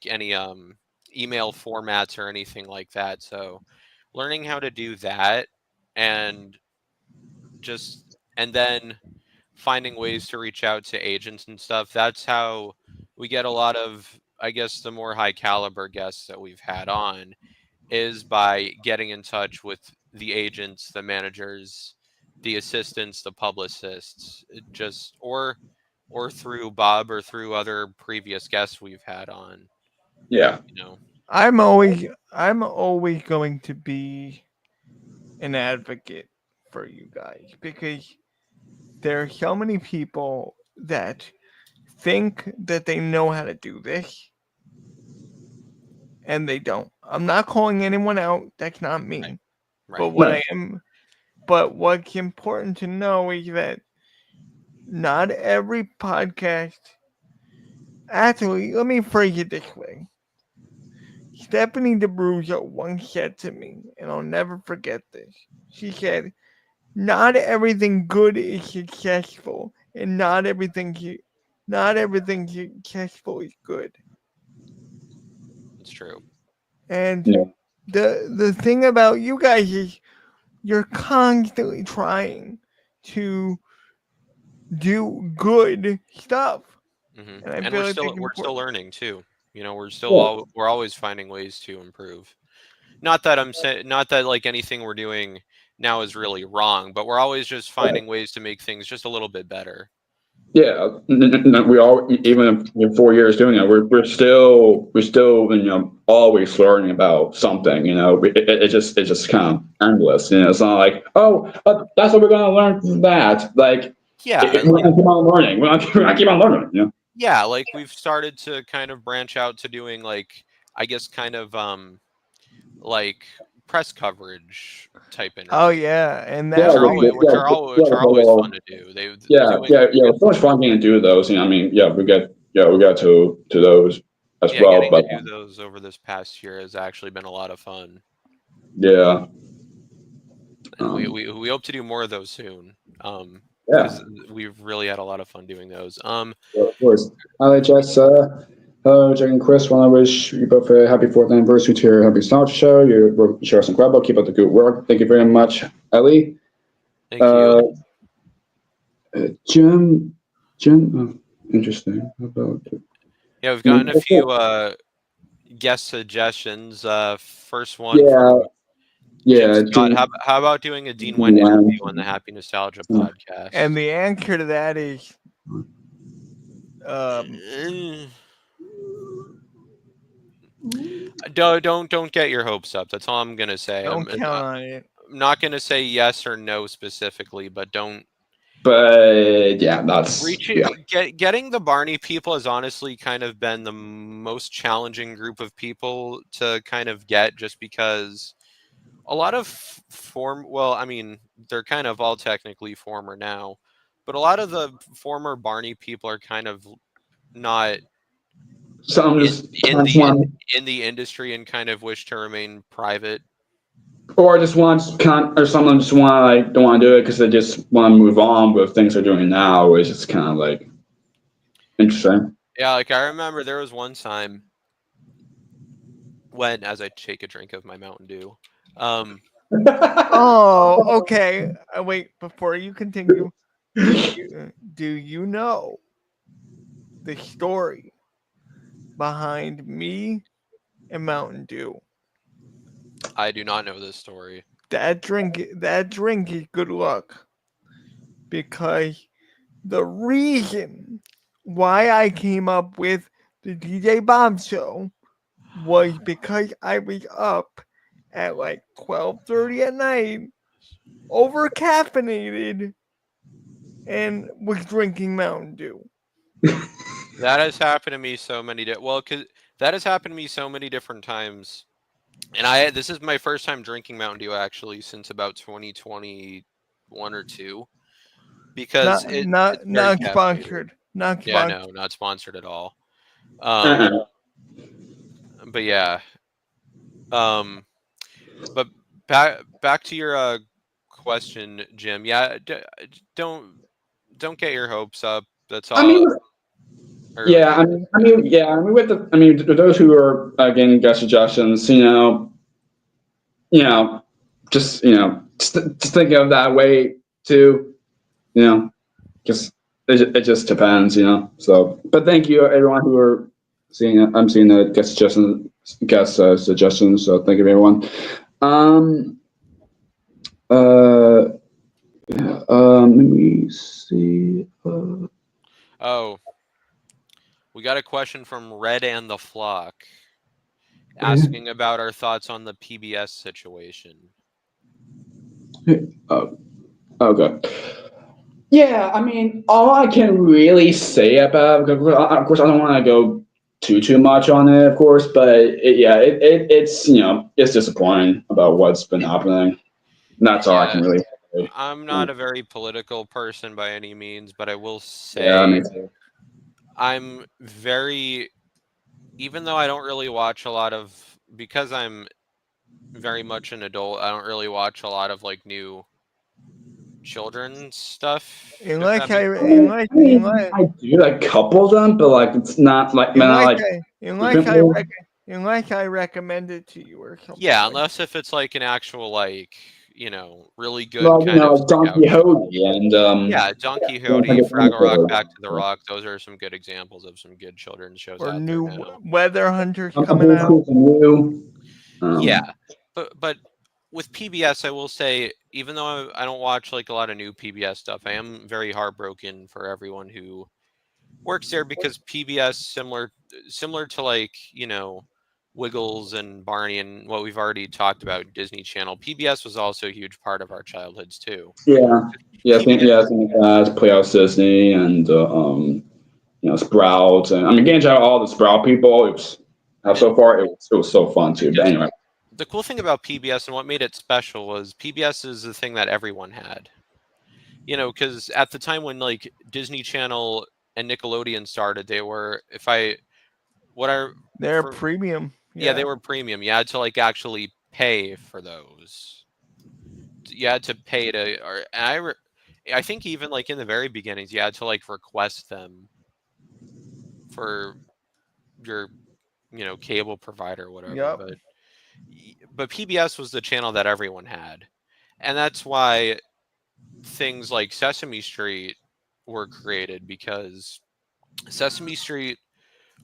any email formats or anything like that. So learning how to do that and then finding ways to reach out to agents and stuff. That's how we get a lot of, I guess, the more high caliber guests that we've had on, is by getting in touch with the agents, the managers, the assistants, the publicists, or through Bob or through other previous guests we've had on. Yeah. I'm always going to be an advocate for you guys, because there are so many people that think that they know how to do this, and they don't. I'm not calling anyone out. That's not me. Right. But what's important to know is that not every podcast. Actually, let me phrase it this way. Stephanie DeBruzo once said to me, and I'll never forget this. She said, "Not everything good is successful, and not everything successful is good." It's true. And the thing about you guys is you're constantly trying to do good stuff. Mm-hmm. And we're still learning too. We're always finding ways to improve. Not that like anything we're doing now is really wrong, but we're always just finding ways to make things just a little bit better. Yeah, we all, even in 4 years doing it, we're still always learning about something. It's just kind of endless. It's not like, that's what we're going to learn from that. Like, yeah, we're going to keep on learning. We're going to keep on learning. Yeah, like we've started to kind of branch out to doing like, I guess, kind of like press coverage type interviews. Oh yeah, and which are always fun to do. It's so much fun getting to do those. We got to those. as Yeah, well. getting But to do those over this past year has actually been a lot of fun. yeah, And we hope to do more of those soon. yeah, Because we've really had a lot of fun doing those. of course. Hi, Jess. Hello, Jack and Chris. Want to wish you both a happy 4th anniversary to your Happy Nostalgia show. Your show is incredible. Keep up the good work. Thank you very much, Ellie. Thank you. Jim, interesting. How about Yeah, we've gotten a few guest suggestions. First one from Jim Scott. How about doing a Dean Wen interview on the Happy Nostalgia podcast? And the answer to that is don't get your hopes up. That's all I'm gonna say. don't count on it. I'm not gonna say yes or no specifically, but don't. But yeah, that's getting the Barney people has honestly kind of been the most challenging group of people to kind of get, just because a lot of I mean, they're kind of all technically former now, but a lot of the former Barney people are kind of not in the industry and kind of wish to remain private. Or just want or some of them just want like don't want to do it because they just want to move on with things they're doing now, which is kind of like interesting. Yeah, like I remember there was one time when, as I take a drink of my Mountain Dew, Oh, okay. Wait, before you continue, do you know the story behind me and Mountain Dew? I do not know this story. That drink is good luck, because the reason why I came up with the DJ Bob show was because I was up at like 12:30 at night, over caffeinated, and was drinking Mountain Dew. That has happened to me so many that has happened to me so many different times. And this is my first time drinking Mountain Dew actually since about 2021 or 2, because it's very not sponsored. Not yeah, sponsored. no, not sponsored at all. But yeah. But back to your question, Jim. Yeah, don't get your hopes up. That's all. I mean, with those who are getting guest suggestions, just think of that way too, just it just depends, So, but thank you everyone who are seeing it. I'm seeing the guest suggestions. So thank you everyone. Let me see. Oh, we got a question from Red and the Flock asking about our thoughts on the PBS situation. Okay. Yeah, I mean, all I can really say about, of course, I don't want to go too much on it, of course, but it's it's disappointing about what's been happening. And that's all I can really say. I'm not a very political person by any means, but I will say I'm very, even though I don't really watch a lot of, because I'm very much an adult, I don't really watch a lot of like new children's stuff. I do like a couple of them, but like it's not like unless I recommend it to you or something. Yeah, unless if it's like an actual like really good kind of Don Quixote and yeah, Don Quixote, Fraggle Rock, Back to the Rock. Those are some good examples of some good children's shows or out new there now. Weather Hunters coming out. Yeah, but with PBS, I will say, even though I don't watch like a lot of new PBS stuff, I am very heartbroken for everyone who works there, because PBS, similar to like Wiggles and Barney and what we've already talked about, Disney Channel, PBS was also a huge part of our childhoods too. I think Playhouse Disney and Sprout, and I mean getting to all the Sprout people. So far it was so fun too. But anyway, the cool thing about PBS and what made it special was PBS is the thing that everyone had. Because at the time when like Disney Channel and Nickelodeon started, they were, They're for, premium. yeah, they were premium. You had to like actually pay for those. You had to pay to, or I think even like in the very beginnings, you had to like request them for your, cable provider or whatever. Yep. But PBS was the channel that everyone had, and that's why things like Sesame Street were created, because Sesame Street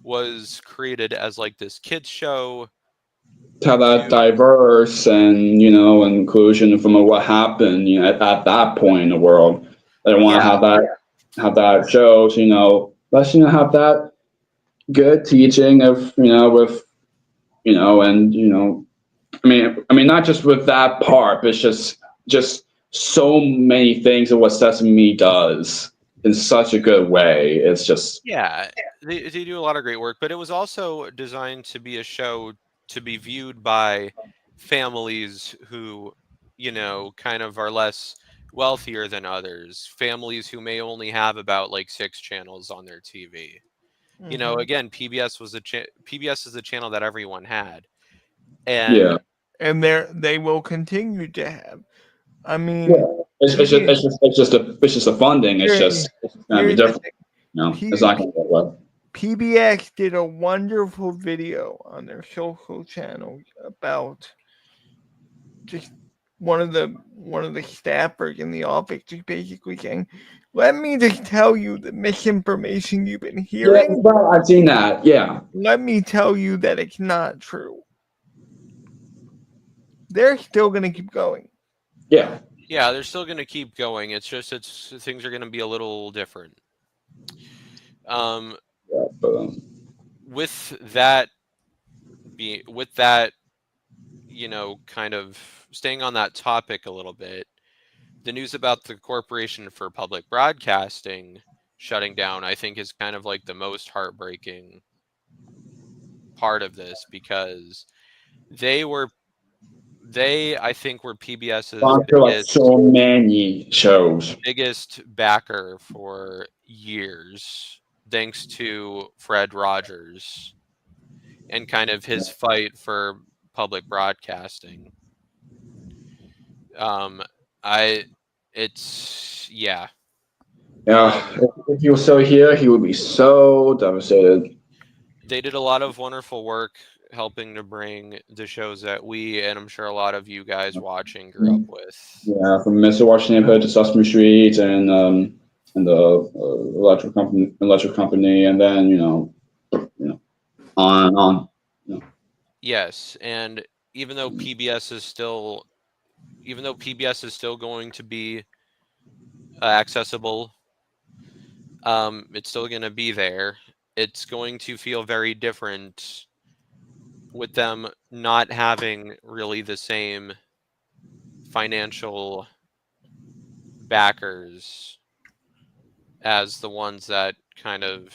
was created as like this kids show To have that to, diverse and inclusion from what happened at that point in the world. They want to yeah, have that show. So, let's have that good teaching of with and I mean not just with that part, but it's just so many things of what Sesame does in such a good way. It's just yeah, they do a lot of great work, but it was also designed to be a show to be viewed by families who, kind of are less wealthier than others, families who may only have about like 6 channels on their TV. Mhm. Again, PBS is the channel that everyone had, and yeah. And they will continue to have. I mean, Yeah. It's just the funding. It's here- just gonna be here's the different. thing. It's not gonna get well. PBS did a wonderful video on their social channel about just one of the staffers in the office just basically saying, "Let me just tell you the misinformation you've been Yeah, hearing. well, I've seen that. Yeah, Let me tell you that it's not true." They're still gonna keep going. yeah, yeah, they're still going to keep going. It's just things are going to be a little different. Um, yeah. But with that with that, kind of staying on that topic a little bit, the news about the Corporation for Public Broadcasting shutting down, I think, is kind of like the most heartbreaking part of this, because they were I think were PBS's sponsor like so many shows. biggest backer for years, thanks to Fred Rogers and kind of his fight for public broadcasting. Um, I, it's yeah. Yeah, if he was still here, he would be so devastated. They did a lot of wonderful work helping to bring the shows that we, and I'm sure a lot of you guys watching, grew up with. Yeah, from Mr. Watch Neighborhood to Sesame Street and the electric company, and then on and on. Yes, and even though PBS is still going to be accessible, it's still going to be there. It's going to feel very different with them not having really the same financial backers as the ones that kind of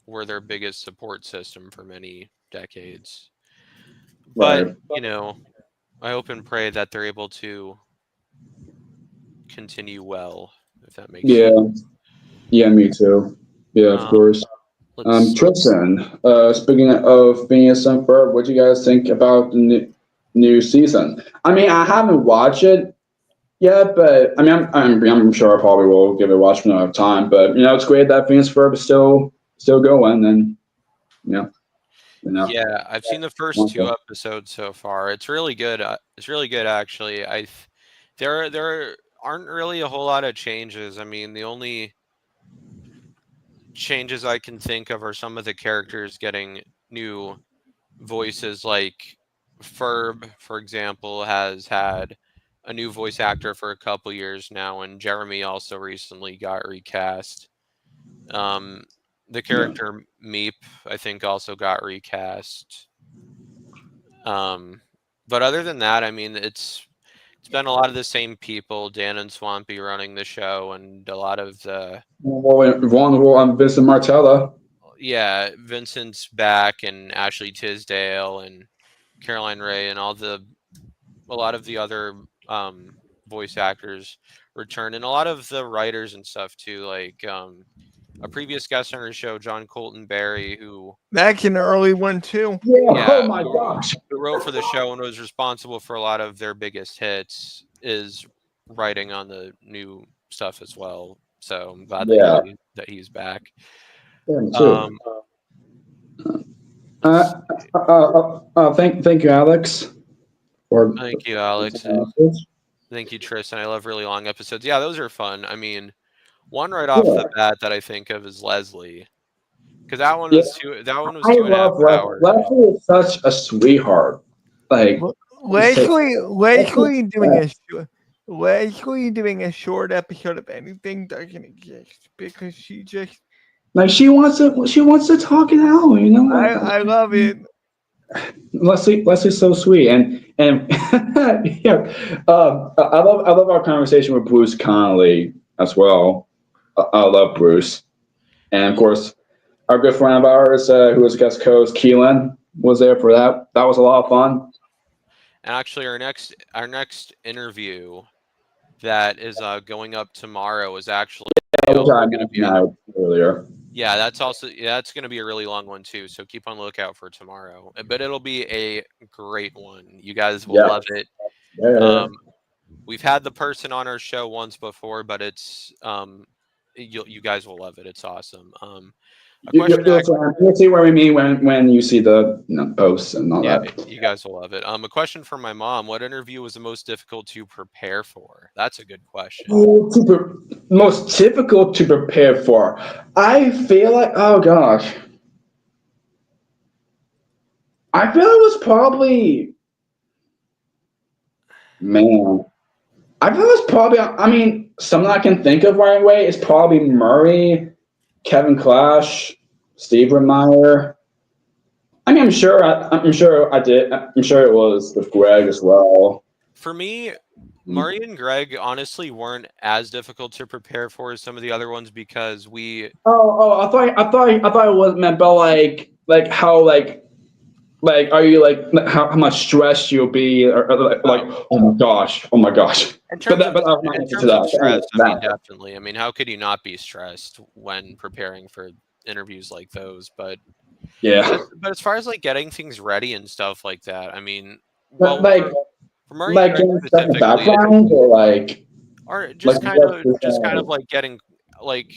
were their biggest support system for many decades. But, Right. I hope and pray that they're able to continue well, if that makes Yeah. sense. Yeah. Me too. Yeah. Of Um, course. let's Tristan. Speaking of being a Sunfur, what do you guys think about the new season? I mean, I haven't watched it yet, but I mean, I'm sure I probably will give it a watch when I have time. But it's great that Phoenix Ferb is still going, and Yeah, I've seen the first 2 episodes so far. It's really good. It's really good, actually. There aren't really a whole lot of changes. I mean, the only changes I can think of are some of the characters getting new voices. Like Ferb, for example, has had a new voice actor for a couple years now, and Jeremy also recently got recast. Um, the character Meep, I think, also got recast. But other than that, I mean, it's been a lot of the same people, Dan and Swampy running the show, and a lot of the vulnerable. I'm Vincent Martella. yeah, Vincent's back, and Ashley Tisdale and Caroline Ray and a lot of the other voice actors return, and a lot of the writers and stuff too. Like a previous guest on our show, John Colton Berry, who That's an early one too. Yeah. yeah, Oh my gosh. who wrote for the show and was responsible for a lot of their biggest hits, is writing on the new stuff as well. So I'm glad Yeah. that he's back. Yeah, me too. Um, Thank you, Alex. For Thank you, Alex, and thank you, Tristan. I love really long episodes. Yeah, those are fun. I mean, one right off the bat that I think of is Leslie, because that one was two. That one was I 2.5 love Leslie. hours. Leslie is such a sweetheart. Like Leslie doing a short episode of anything doesn't exist because she just she wants to talk it out. You know. I love it. Leslie's so sweet, and yeah, I love our conversation with Bruce Connolly as well. I love Bruce, and of course, our good friend of ours who was guest host, Keelan, was there for that. That was a lot of fun. And actually, our next interview that is going up tomorrow is actually Going to be earlier. Yeah, that's going to be a really long one too. So keep on the lookout for tomorrow. But it'll be a great one. You guys will love it. Yeah. We've had the person on our show once before, but it's you guys will love it. It's awesome. You'll see where we mean when you see the posts and all that. You guys will love it. A question from my mom: what interview was the most difficult to prepare for? That's a good question. Most difficult to prepare for. I feel like, oh gosh, I feel it was probably, man. I feel it was probably. I mean, something I can think of right away is probably Murray, Kevin Clash, Steve Remeyer. I mean, I'm sure I did. I'm sure it was with Greg as well. For me, Murray and Greg honestly weren't as difficult to prepare for as some of the other ones because we. I thought it was meant by like how are you like how much stress you'll be or like oh my gosh. In terms of stress, I mean, definitely. I mean, how could you not be stressed when preparing for interviews like those? But yeah. But as far as like getting things ready and stuff like that, I mean, well, for Murray and Greg specifically, background or like, or just kind of like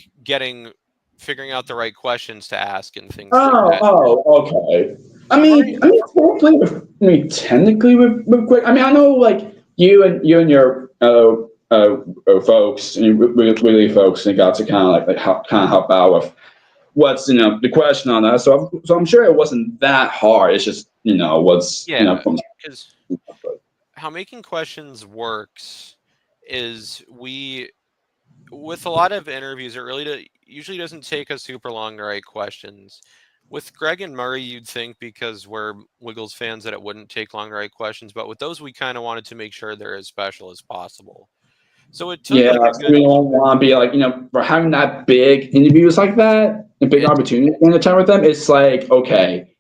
figuring out the right questions to ask and things like that. Okay. I mean, technically with Greg. I mean, I know like you and your folks, and really folks, and got to kind of help out with what's the question on that. So I'm sure it wasn't that hard. It's just what's because how making questions works is with a lot of interviews, it usually doesn't take us super long to write questions. With Greg and Murray, you'd think because we're Wiggles fans that it wouldn't take long to write questions, but with those, we kind of wanted to make sure they're as special as possible. So it took we don't want to be like for having that big interviews like that and big opportunity in the time with them. It's like okay,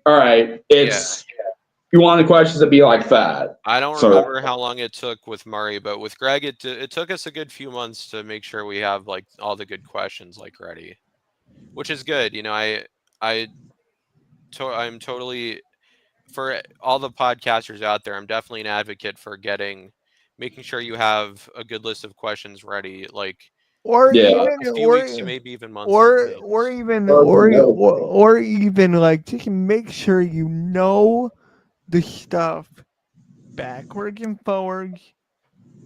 all right, you want the questions to be like that. I don't remember how long it took with Murray, but with Greg, it took us a good few months to make sure we have like all the good questions like ready, which is good. I'm totally, for all the podcasters out there, I'm definitely an advocate for making sure you have a good list of questions ready, like a few weeks to maybe even months, or even like just make sure you know the stuff backwards and forwards,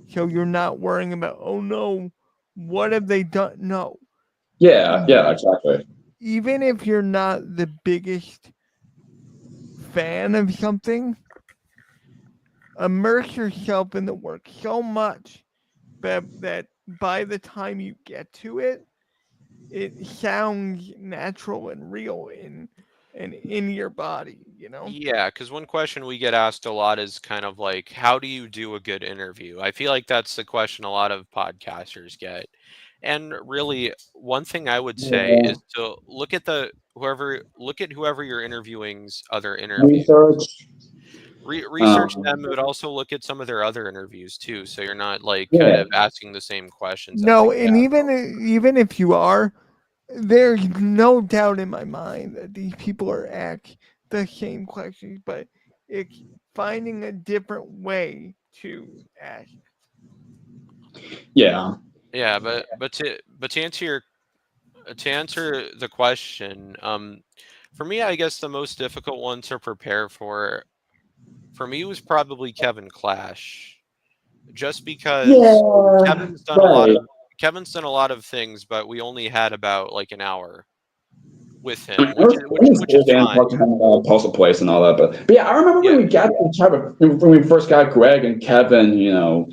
so you're not worrying about oh no, what have they done? No. Yeah, exactly. Even if you're not the biggest fan of something, immerse yourself in the work so much that by the time you get to it, it sounds natural and real in your body, Yeah, because one question we get asked a lot is kind of like, how do you do a good interview? I feel like that's the question a lot of podcasters get. And really, one thing I would say is to look at whoever you're interviewing's other interviews. Research them, but also look at some of their other interviews too, so you're not like kind of asking the same questions. No, and even if you are, there's no doubt in my mind that these people are asked the same questions, but it's finding a different way to ask. Yeah. Yeah, but to answer the question, for me, I guess the most difficult one to prepare for me was probably Kevin Clash, just because Yeah. Kevin's done a lot Right. of Kevin's done a lot of things, but we only had about like an hour with I him, mean, it was which cool is getting to fine. talk to him about puzzle place and all that, but yeah, I remember when Yeah, we got to when we first got Greg and Kevin,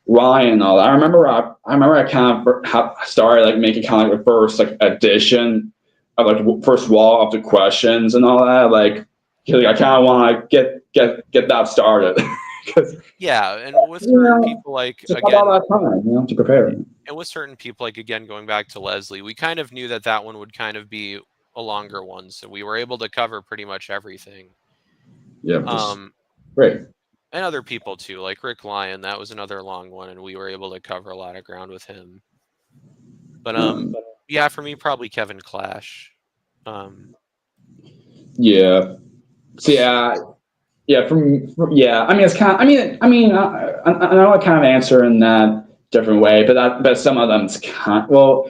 Ryan and all that. I kind of started like making kind of like the first like edition of like the first wall of the questions and all that. Like, 'cause I kind of want to get that started because yeah, and with certain people like just not all again, that time, to prepare. and with certain people like again going back to Leslie, we kind of knew that that one would kind of be a longer one, so we were able to cover pretty much everything. Yeah, just Um, great. and other people too, like Rick Lyon, that was another long one, and we were able to cover a lot of ground with him. But Um, yeah, for me, probably Kevin Clash. yeah. So yeah, yeah. I mean, it's kind of. I know I kind of answer in that different way, but some of them it's kind. Well,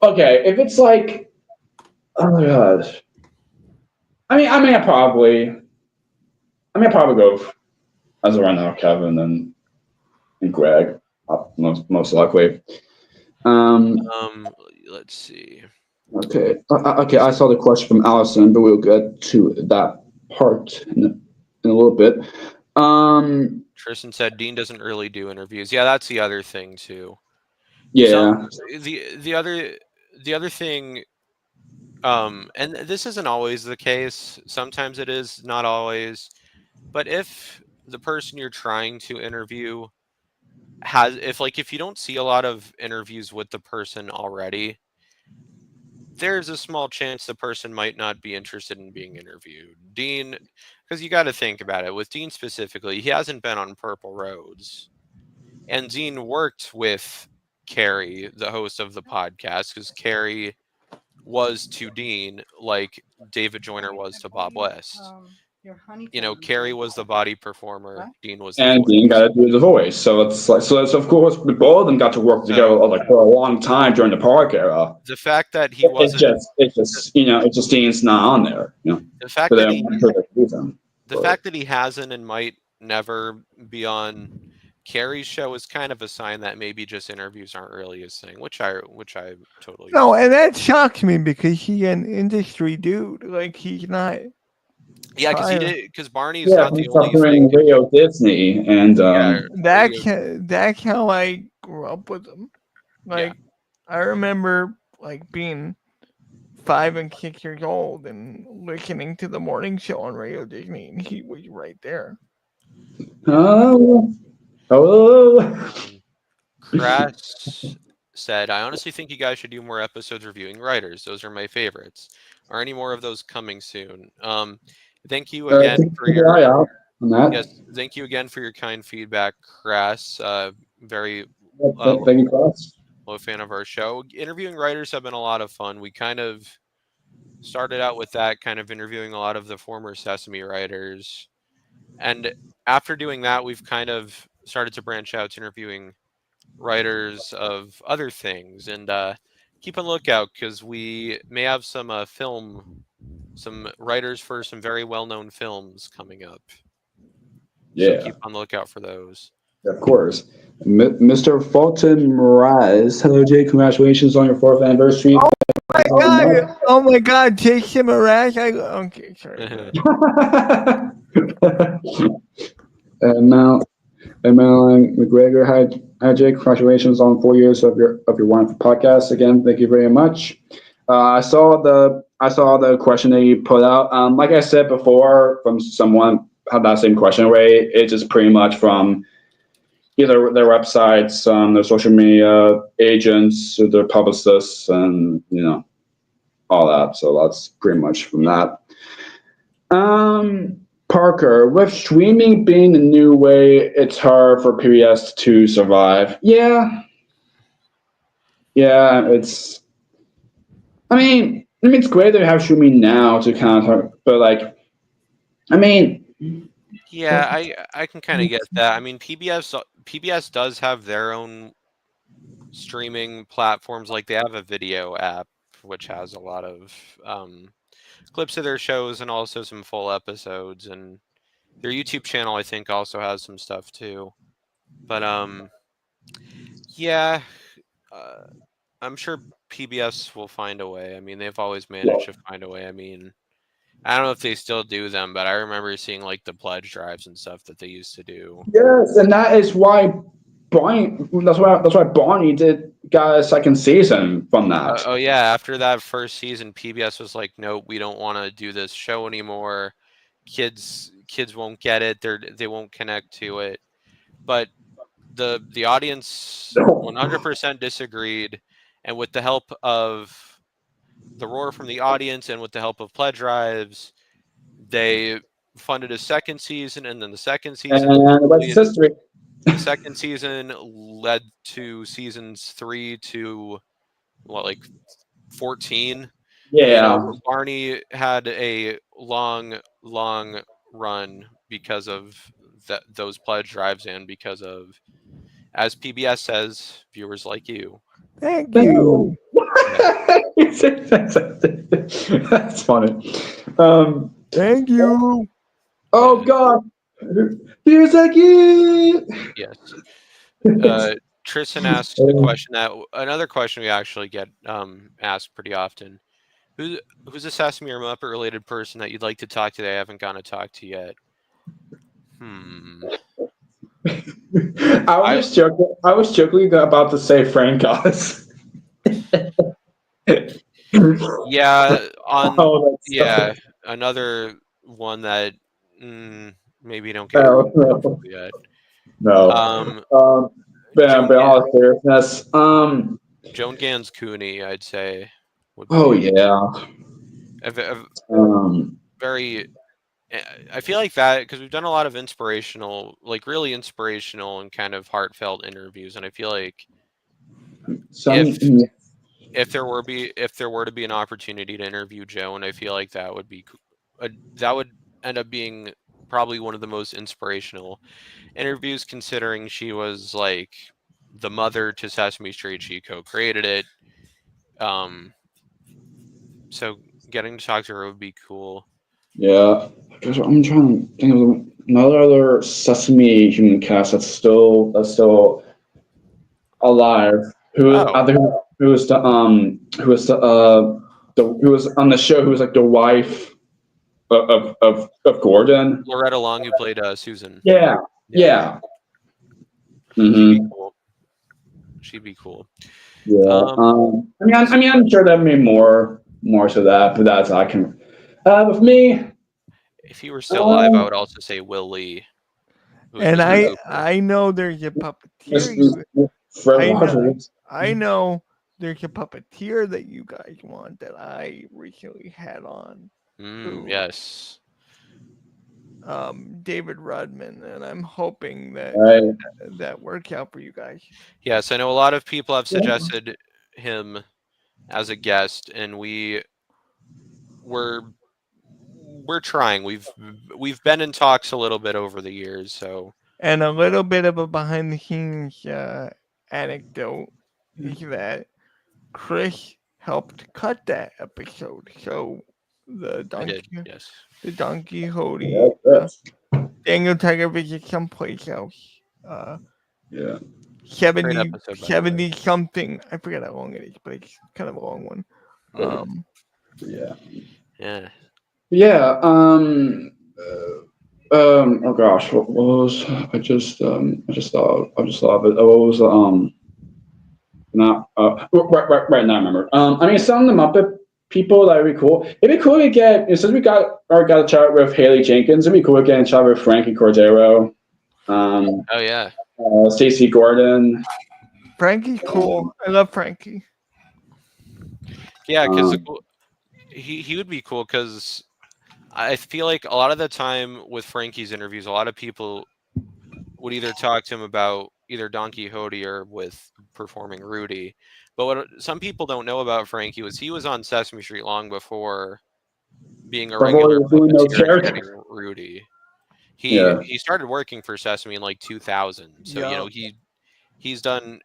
okay, if it's like, oh my gosh. I probably go as of right now, Kevin and Greg, most likely. Um, Let's see. okay, okay. I saw the question from Allison, but we'll get to that part in a little bit. Tristan said Dean doesn't really do interviews. Yeah, that's the other thing too. Some Yeah, the other thing, and this isn't always the case. Sometimes it is, not always. But if the person you're trying to interview if you don't see a lot of interviews with the person already, there's a small chance the person might not be interested in being interviewed. Dean, because you got to think about it. With Dean specifically, he hasn't been on Purple Roads. And Dean worked with Carrie, the host of the podcast, because Carrie was to Dean like David Joyner was to Bob West. Carrie was the body performer, Dean was the and voice. Dean got to do the voice, so it's like so. Of course, we both of them got to work together like for a long time during the Park era. The fact that he wasn't, it's just Dean's not on there. the fact But that he, them. the fact that he hasn't and might never be on Carrie's show is kind of a sign that maybe just interviews aren't really his thing, which I totally No, and that shocks me because he's an industry dude. Like he's not. yeah, prior. because Barney's not the only doing thing. Radio Disney and That's how I grew up with him. Like I remember like being 5 and 6 years old and listening to the morning show on Radio Disney, and he was right there. oh. Crass said, I honestly think you guys should do more episodes reviewing writers. Those are my favorites. Are any more of those coming soon? Thank you again for your yes. Thank you again for your kind feedback, Crass. Very Thank you, Crass. a fan of our show. Interviewing writers have been a lot of fun. We kind of started out with that, kind of interviewing a lot of the former Sesame writers. And after doing that, we've kind of started to branch out to interviewing writers of other things. And keep on the lookout because we may have some writers for some very well-known films coming up. Yeah. So keep on the lookout for those. Of course. Mr. Fulton Mraz. Hello, Jay. Congratulations on your 4th anniversary. Oh my God, Jason Mraz. Okay, sorry. Madeline McGregor. Hi, Jay. Congratulations on 4 years of your wonderful podcast. Again, thank you very much. I saw the question that you put out. Like I said before, from someone had that same question away. It's just pretty much from either their websites, their social media agents, their publicists, and all that. So that's pretty much from that. Parker, with streaming being the new way, it's hard for PBS to survive. Yeah, it's. I mean, it's great they have Shumi now to kind of talk, but like, I mean, Yeah, I can kind of get that. I mean, PBS does have their own streaming platforms. Like they have a video app which has a lot of clips of their shows and also some full episodes, and their YouTube channel I think also has some stuff too. But yeah, uh, I'm sure PBS will find a way. I mean, they've always managed to find a way. I mean, I don't know if they still do them, but I remember seeing like the pledge drives and stuff that they used to do. yes, and that is why Bonnie. That's why Bonnie got a second season from that. Oh yeah, after that first season, PBS was like, "Nope, we don't want to do this show anymore. Kids won't get it. They won't connect to it." But the audience 100% disagreed, and with the help of the roar from the audience and with the help of pledge drives, they funded a second season, and then the second season was And what's completed. history? The second season led to seasons 3 to what, like 14. You know, Yeah. Barney had a long run because of those pledge drives and because of, as PBS says, viewers like you. Thank you. That's funny. Thank you. Oh Yeah. God, here's like you. Yes. Tristan asked a question another question we actually get asked pretty often. Who's a Sesame or Muppet related person that you'd like to talk to that I haven't gotten to talk to yet? I was joking about to say Frank Oz. Yeah, Oh, that's another one that maybe don't get no, comfortable no, yet. no. Joan But all seriousness, Joan Gans Cooney, I'd say, would oh be yeah, a um, very. I feel like that because we've done a lot of inspirational, like really inspirational and kind of heartfelt interviews, and I feel like some, if there were to be an opportunity to interview Joan, I feel like that would be that would end up being probably one of the most inspirational interviews, considering she was like the mother to Sesame Street. She co-created it. So getting to talk to her would be cool. yeah. I'm trying to think of another other Sesame human cast that's still alive. Oh, Who was on the show? Who was like the wife of Gordon? Loretta Long, who played Susan. Yeah, Yeah, yeah. she'd be Mm-hmm. cool. She'd be cool. Yeah. I'm sure there may be more to that, but that's I can. With me, If he were still alive, I would also say Will Lee, who's And Mr. Cooper. I know there's a puppeteer. Fred I know, Rogers. I know there's a puppeteer that you guys want that I recently had on. Yes. David Rudman, and I'm hoping that Right. that works out for you guys. Yes, I know a lot of people have suggested him as a guest, and we're trying. We've been in talks a little bit over the years, so. And a little bit of a behind the scenes anecdote is that Chris helped cut that episode, so the I donkey, did, yes. the Don Quixote, Yeah. Daniel Tiger visits someplace else. Yeah. 70, episode, by the way. 70 something. I forget how long it is, but it's kind of a long one. Yeah. Yeah. Yeah. Oh gosh, what was I just thought of it. What was not right now I remember. I mean, some of the Muppet people that would be cool. It'd be cool to get since we got a chat with Haley Jenkins. It'd be cool to get a chat with Frankie Cordero. Oh yeah. Stacey Gordon. Frankie's cool. I love Frankie. Yeah, because he would be cool because I feel like a lot of the time with Frankie's interviews, a lot of people would either talk to him about either Don Quixote or with performing Rudy. But what some people don't know about Frankie was he was on Sesame Street long before being a Before regular you're doing those puppeteer and characters. getting Rudy. Yeah. He started working for Sesame in like 2000. So you know Yeah. he's done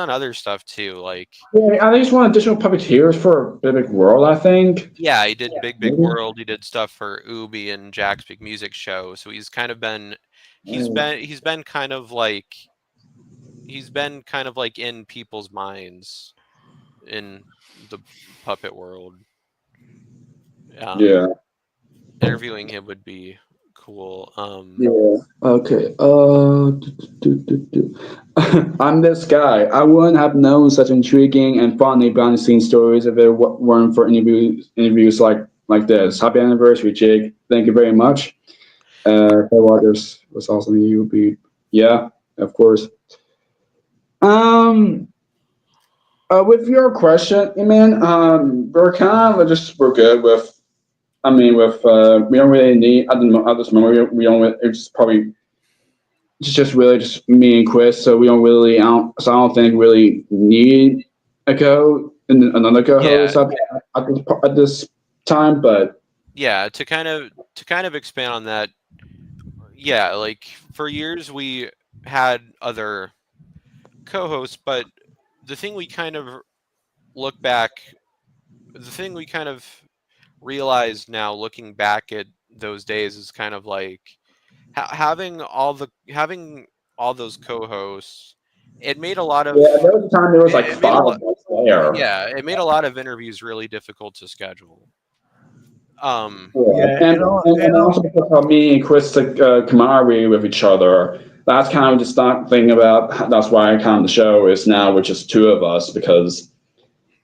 other stuff too. Like Yeah, I just want additional puppeteers for Big Big World, I think. yeah, he did Big Big Maybe. World. He did stuff for Ubi and Jack's Big Music Show. So he's kind of been he's been kind of like in people's minds in the puppet world. Yeah. Interviewing him would be cool. Yeah. Okay. I'm this guy. I wouldn't have known such intriguing and funny behind the scenes stories if it weren't for interviews like this. Happy anniversary, Jake. Thank you very much. Waters was awesome. You would be, yeah, of course. Um, with your question, man, we're good with. I mean, we don't really need at this moment. We don't. It's probably really just me and Chris. So we don't really. So I don't think really need another co-host at this time. But yeah, to kind of expand on that. Yeah, like for years we had other co-hosts, but the thing we kind of look back, the thing we kind of realize now looking back at those days is kind of like having all those co-hosts. It made a lot of yeah, there was a time there was like it made a five lot. of us there. Yeah, it made a lot of interviews really difficult to schedule. Yeah, And also because of me and Chris camaraderie with each other. That's kind of just not thing about. That's why kind of the show is now with just two of us because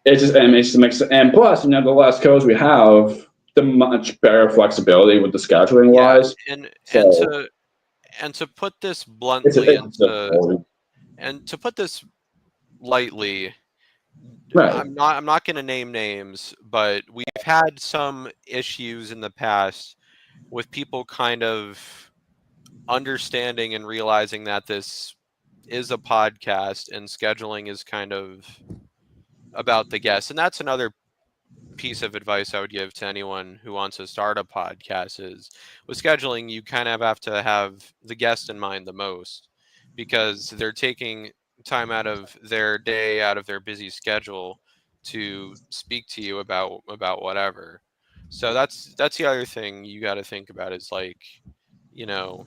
it just makes and plus the less codes we have, the much better flexibility with the scheduling Yeah, wise. and to put this bluntly and to put this lightly, right. I'm not going to name names, but we've had some issues in the past with people kind of understanding and realizing that this is a podcast and scheduling is kind of about the guests. And that's another piece of advice I would give to anyone who wants to start a podcast is with scheduling, you kind of have to have the guest in mind the most because they're taking time out of their day, out of their busy schedule to speak to you about whatever. So that's the other thing you got to think about is like, you know,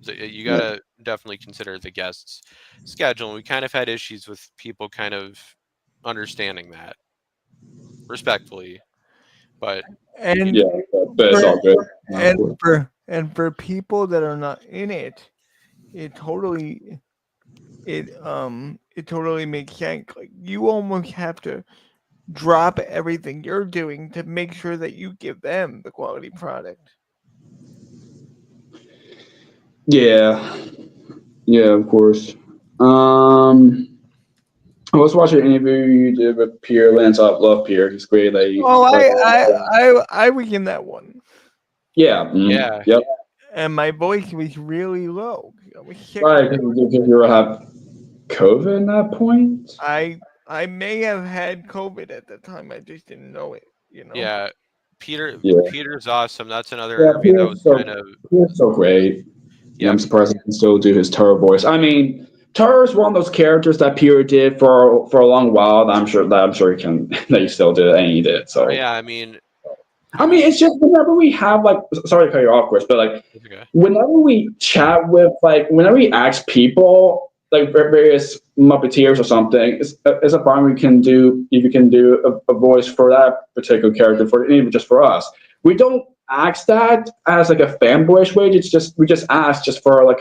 you got to definitely consider the guests' schedule. And we kind of had issues with people kind of understanding that respectfully, but and Yeah, but it's all good. for people that are not in it, it totally it totally makes sense. Like you almost have to drop everything you're doing to make sure that you give them the quality product. Yeah, yeah, of course. I was watching an interview you did with Pierre Lance. I love Pierre. He's great. Oh, I was in that one, Yeah. yeah, Yep. and my voice was really low. I was sick. Right. Did you have COVID at that point? I may have had COVID at the time. I just didn't know it. yeah. Yeah. Peter's awesome. That's another Yeah, interview that was kind of Pierre's so great. yeah. I'm surprised he can still do his Taro voice. I mean, Taro is one of those characters that Pierre did for a long while. That I'm sure he can that he still did and he did. So Yeah, I mean, it's just whenever we have like sorry to cut you off, Chris, but like okay. whenever we chat with whenever we ask people like various Muppeteers or something, it's a fun we can do if you can do a voice for that particular character for even just for us. We don't ask that as like a fanboyish way. We just ask just for like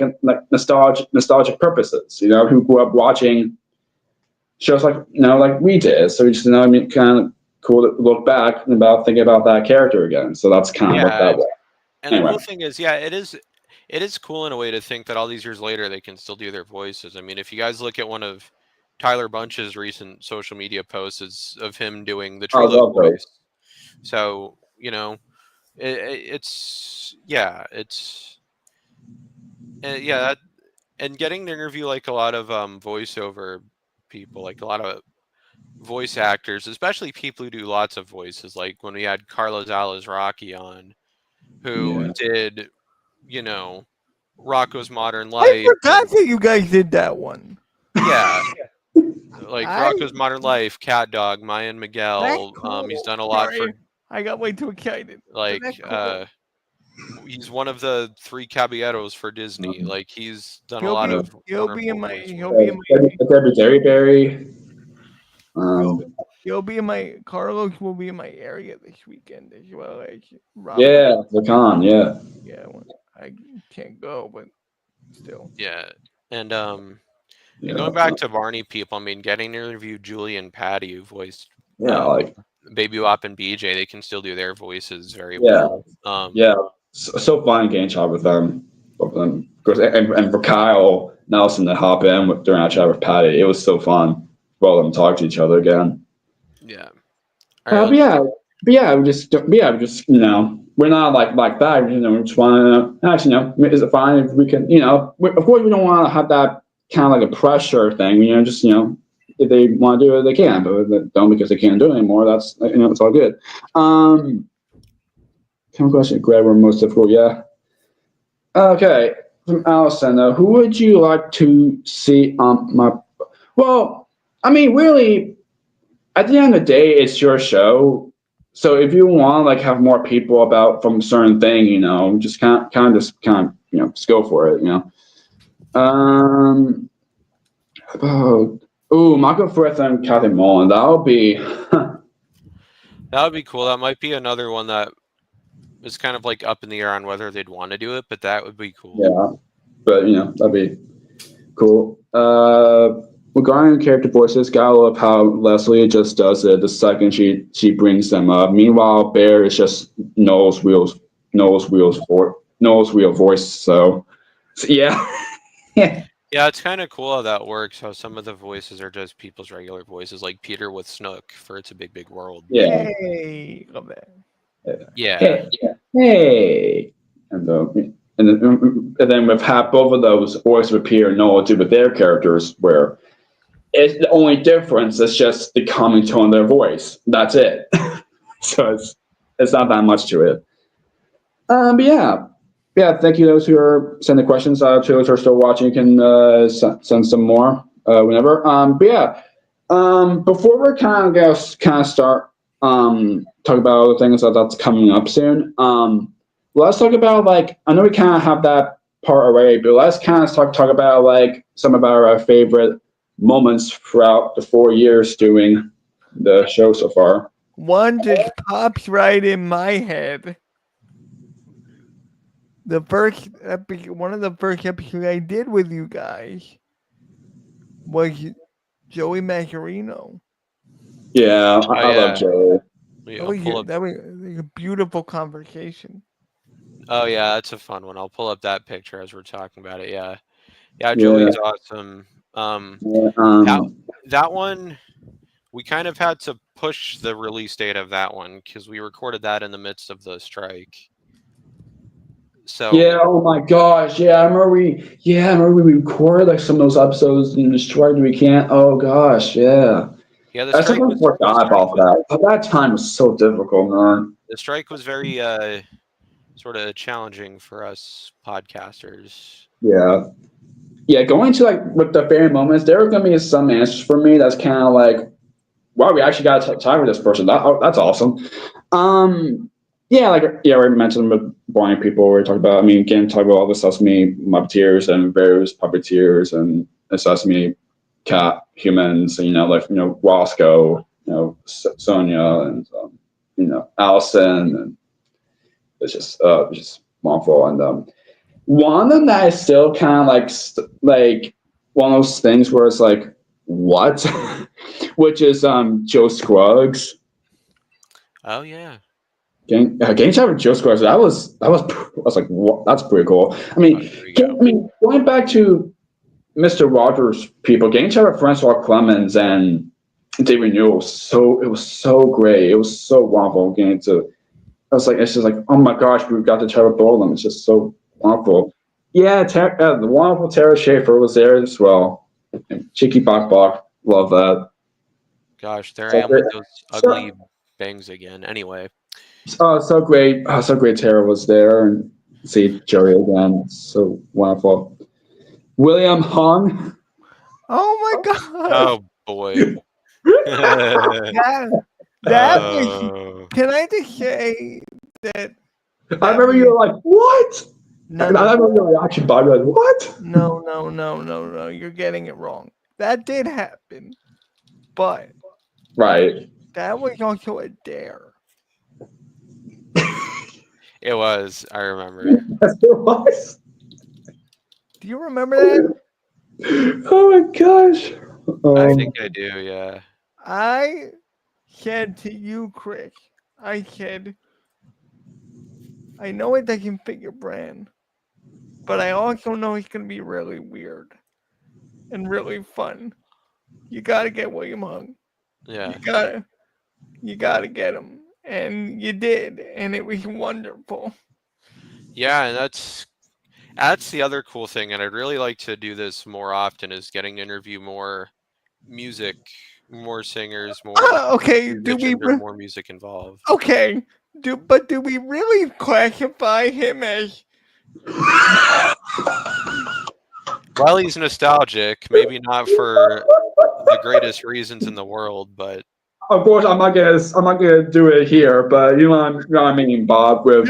nostalgic purposes. Who grew up watching shows like like we did. So we just kind of cool to look back and thinking about that character again. So that's kind of that way. And the cool thing is, it is cool in a way to think that all these years later they can still do their voices. I mean, if you guys look at one of Tyler Bunch's recent social media posts, it's of him doing the Trilo voice. So it's and getting to interview like a lot of voiceover people, like a lot of voice actors, especially people who do lots of voices. Like when we had Carlos Alazraki on, who Yeah. did, Rocco's Modern I Life. forgot that you guys did that one. Yeah, like I Rocco's Modern Life, Cat Dog, Maya and that's Miguel. cool. He's done a lot for Sorry, I got way too excited. But like that's cool. he's one of the 3 caballeros for Disney. Like he's done a He'll lot be of he'll be in wonderful my voice he'll work. be in my Debbie Derryberry. he'll be in my Carlos will be in my area this weekend as well as Rob. Yeah, the con. Yeah. Yeah, I can't go, but still. Yeah, and Yeah. and going back to Barney people, I mean, getting to interview Julie and Patty, who voiced Yeah, like Baby Wop and BJ, they can still do their voices very yeah, well. yeah. So fun getting chat with them. Both of them. Of course, and for Kyle Nelson to hop in during our chat with Patty, it was so fun. Well, them talk to each other again. Yeah. All right, We just we're not like that. We just want to actually, is it fine if we can, of course we don't want to have that kind of like a pressure thing. Just if they want to do it, they can, but if they don't because they can't do it anymore. That's it's all good. Kind of question, Greg, we're most difficult, yeah. Okay, from Allison, who would you like to see on my? Well, I mean, really, at the end of the day, it's your show. So if you want like have more people about from a certain thing, just kind of just just go for it, Michael Frith and Kathy Mullen, that would be that would be cool. That might be another one that is kind of like up in the air on whether they'd want to do it, but that would be cool. Yeah, but that'd be cool. Regarding character voices, gotta love how Leslie just does it the second she brings them up. Meanwhile, Bear is just Noel's real voice. So yeah. Yeah, it's kind of cool how that works. How some of the voices are just people's regular voices, like Peter with Snook for "It's a Big Big World." Yeah. Hey, love that. Yeah. Hey. And then we've had both of those voices with Peter and Noel do with their characters, where it's the only difference is just the calming tone of their voice. That's it. So it's not that much to it. But yeah. Thank you those who are sending questions. To those who are still watching, you can send some more whenever. But yeah, before we kind of start talk about other things that's coming up soon. Let's talk about I know we kind of have that part already, but let's kind of talk about some of our favorite moments throughout the 4 years doing the show so far. One just pops right in my head. The first one of the first episodes I did with you guys was Joey Macarino. Yeah, I love Joey. That was a beautiful conversation. Oh yeah, that's a fun one. I'll pull up that picture as we're talking about it. Yeah, Joey's awesome. That one, we kind of had to push the release date of that one because we recorded that in the midst of the strike. So yeah, oh my gosh, I remember we recorded some of those episodes and destroyed. We can't. Oh gosh, yeah. Yeah, I sometimes forgot about that. But that time was so difficult, man. The strike was very sort of challenging for us podcasters. Yeah, going to with the fair moments, there are gonna be some answers for me that's kind of wow, we actually got time with this person. That's awesome. We mentioned with blind people. We're talking about. Again, talk about all the Sesame Muppeteers and various puppeteers and Sesame Cat humans. Roscoe, Sonia, and Allison, and it's just wonderful. And one of them that is still kind of one of those things where it's what, which is Joe Scruggs. Oh yeah. Getting chat with Joe Scruggs, I was like, what? That's pretty cool. Going back to Mr. Rogers people, getting chat with Francois Clemens and David Newell, it was so great. It was so wonderful it's just oh my gosh, we've got to chat with both of them. It's just so wonderful. Yeah, the wonderful Tara Schaefer was there as well. And Cheeky Bok Bok, love that. Gosh, there I am with those ugly bangs again. Anyway. So great. So great Tara was there, and see Joey again. So wonderful. William Hung. Oh my god. Oh boy. That was. Oh. Can I just say that? I remember you were like, "What?" No, I remember your reaction, Bob. You're like, "What?" no. You're getting it wrong. That did happen, but Right. that was also a dare. It was. I remember. Yes, it was. Do you remember that? Oh my gosh. I think I do. Yeah. I said to you, Chris, I said, I know it doesn't fit your brand, but I also know it's going to be really weird and really fun. You got to get William Hung. Yeah. You got to get him. And you did. And it was wonderful. Yeah, and that's the other cool thing, and I'd really like to do this more often, is getting to interview more more singers, more Okay, musicians, or more music involved. Okay. Do we really classify him as Well, he's nostalgic, maybe not for the greatest reasons in the world, but Of course, I'm not gonna do it here, but you know what I mean, Bob. With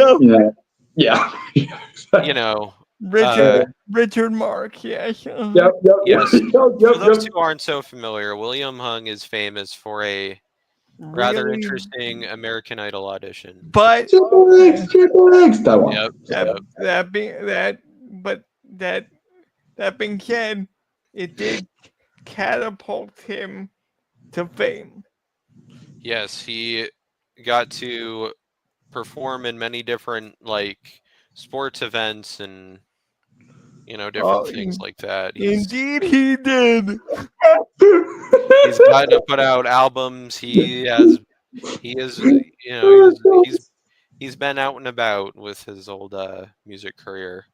yeah. you know, Richard Mark? Yes. Yep. yes. Yep, For those who aren't so familiar, William Hung is famous for a rather Really? interesting American Idol audition. But Triple X, that one. Yep. That being said, it did catapult him to fame. Yes, he got to perform in many different sports events and different things like that. Indeed, he did. He's gotten to put out albums. He is he's been out and about with his old music career.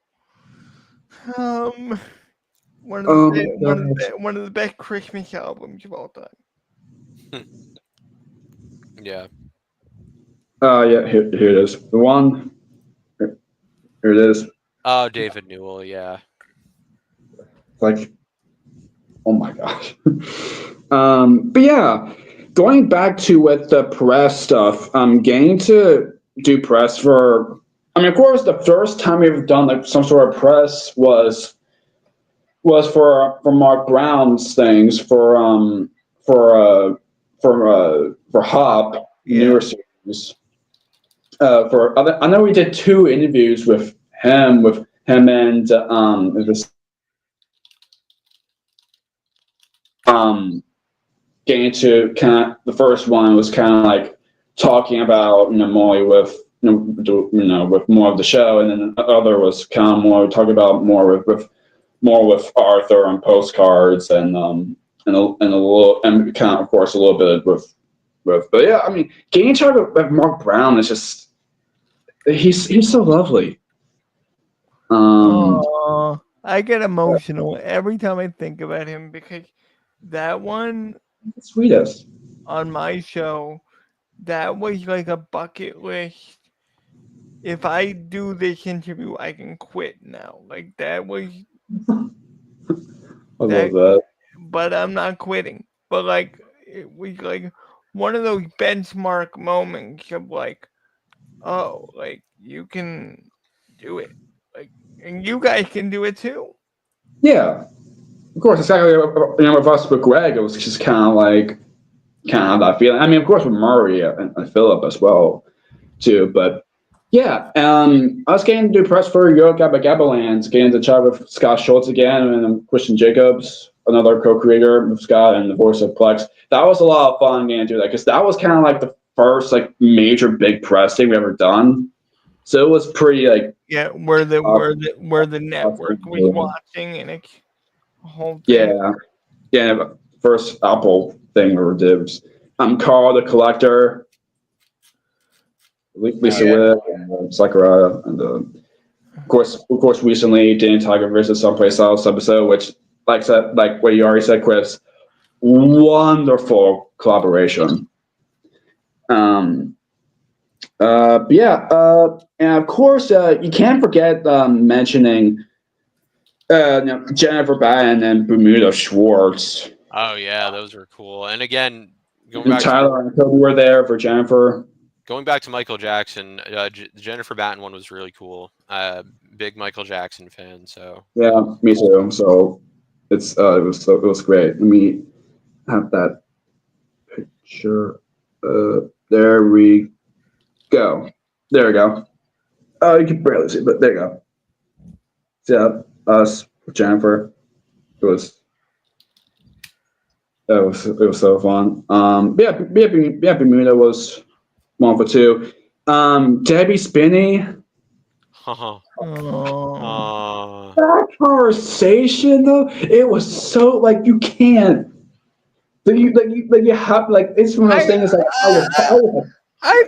One of the best Christmas albums of all time. Yeah. Yeah, here it is. The one. Here it is. Oh, David Newell, yeah. Like, oh my gosh. But yeah, going back to with the press stuff, getting to do press for. I mean, of course, the first time we've done some sort of press was for Mark Brown's things for Hop newer series. I know we did 2 interviews with him and getting to kind of, the first one was kind of like talking about more with with more of the show, and then the other was kind of more talking about more with Arthur and postcards and a little, and kind of course a little bit with but yeah, I mean, getting to talk with Mark Brown is just he's so lovely. I get emotional every time I think about him because that one, the sweetest on my show, that was like a bucket list. If I do this interview, I can quit now. Like that was. I love that. But I'm not quitting. But like it was like one of those benchmark moments of like, oh, like you can do it, like, and you guys can do it too. Yeah, of course. Exactly. With us with Greg, it was just kind of that feeling. I mean, of course, with Murray and Philip as well, too. But yeah, I was getting to do press for Yo Gabba Gabba Lands, getting to chat with Scott Schultz again, and Christian Jacobs, another co-creator of Scott and the voice of Plex. That was a lot of fun getting to do that because that was kind of like the first major big press thing we ever done. So it was pretty where the network was watching, and it's a whole thing. Yeah. First Apple thing we ever did was Carl the Collector, Lisa Witt, and Sakura, and of course, recently Danny Tiger versus Someplace Else episode, which, like what you already said, Chris, wonderful collaboration. And of course, you can't forget mentioning Jennifer Batten and Bermuda Schwartz. Oh yeah, those were cool. And again, going And back Tyler and Toby were there for Jennifer. going back to Michael Jackson, the Jennifer Batten one was really cool. Big Michael Jackson fan, so Yeah, me too. So it was great. Let me have that picture. There we go. There we go. Oh, you can barely see, but there you go. Yeah, us, Jennifer. It was so fun. Bermuda was one for two. Debbie Spinney. haha. That conversation though, it was so like you can't. You have like it's one of those things like I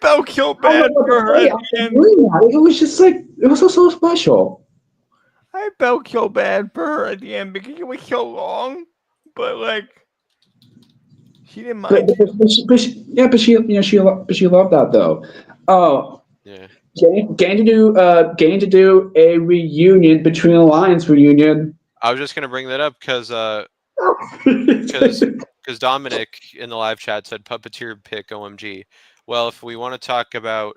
felt so bad for her at the end. It was just like it was so special. I felt so bad for her at the end because it was so long, but like she didn't mind. But she loved that though. Oh, Yeah. Getting to do a reunion between the Lions reunion. I was just gonna bring that up because Dominic in the live chat said puppeteer pick OMG. Well, if we want to talk about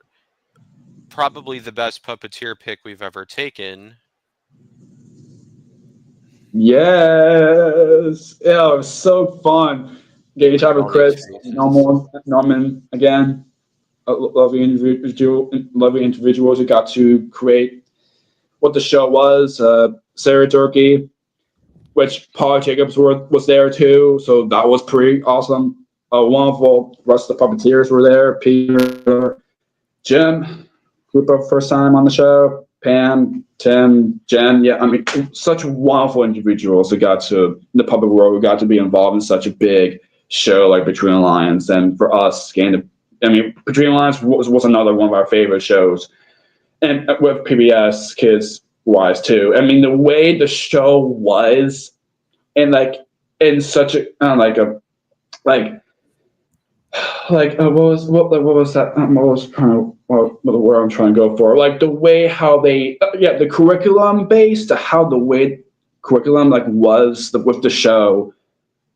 probably the best puppeteer pick we've ever taken. Yes. Yeah, it was so fun. Getting to talk with Chris, Norman again. Lovely individuals who got to create what the show was. Sarah Durkee, which Paul Jacobs was there too, so that was pretty awesome. Wonderful. The rest of the puppeteers were there. Peter, Jim, Cooper, first time on the show. Pam, Tim, Jen. Yeah, I mean, such wonderful individuals who got to the puppet world, who got to be involved in such a big show like Between the Lions. And for us, Between the Lions was another one of our favorite shows, and with PBS Kids wise too. I mean, the way the show was, and like in such a what was that? What the word I'm trying to go for? Like the way how they the curriculum based, how the way curriculum like was with the show,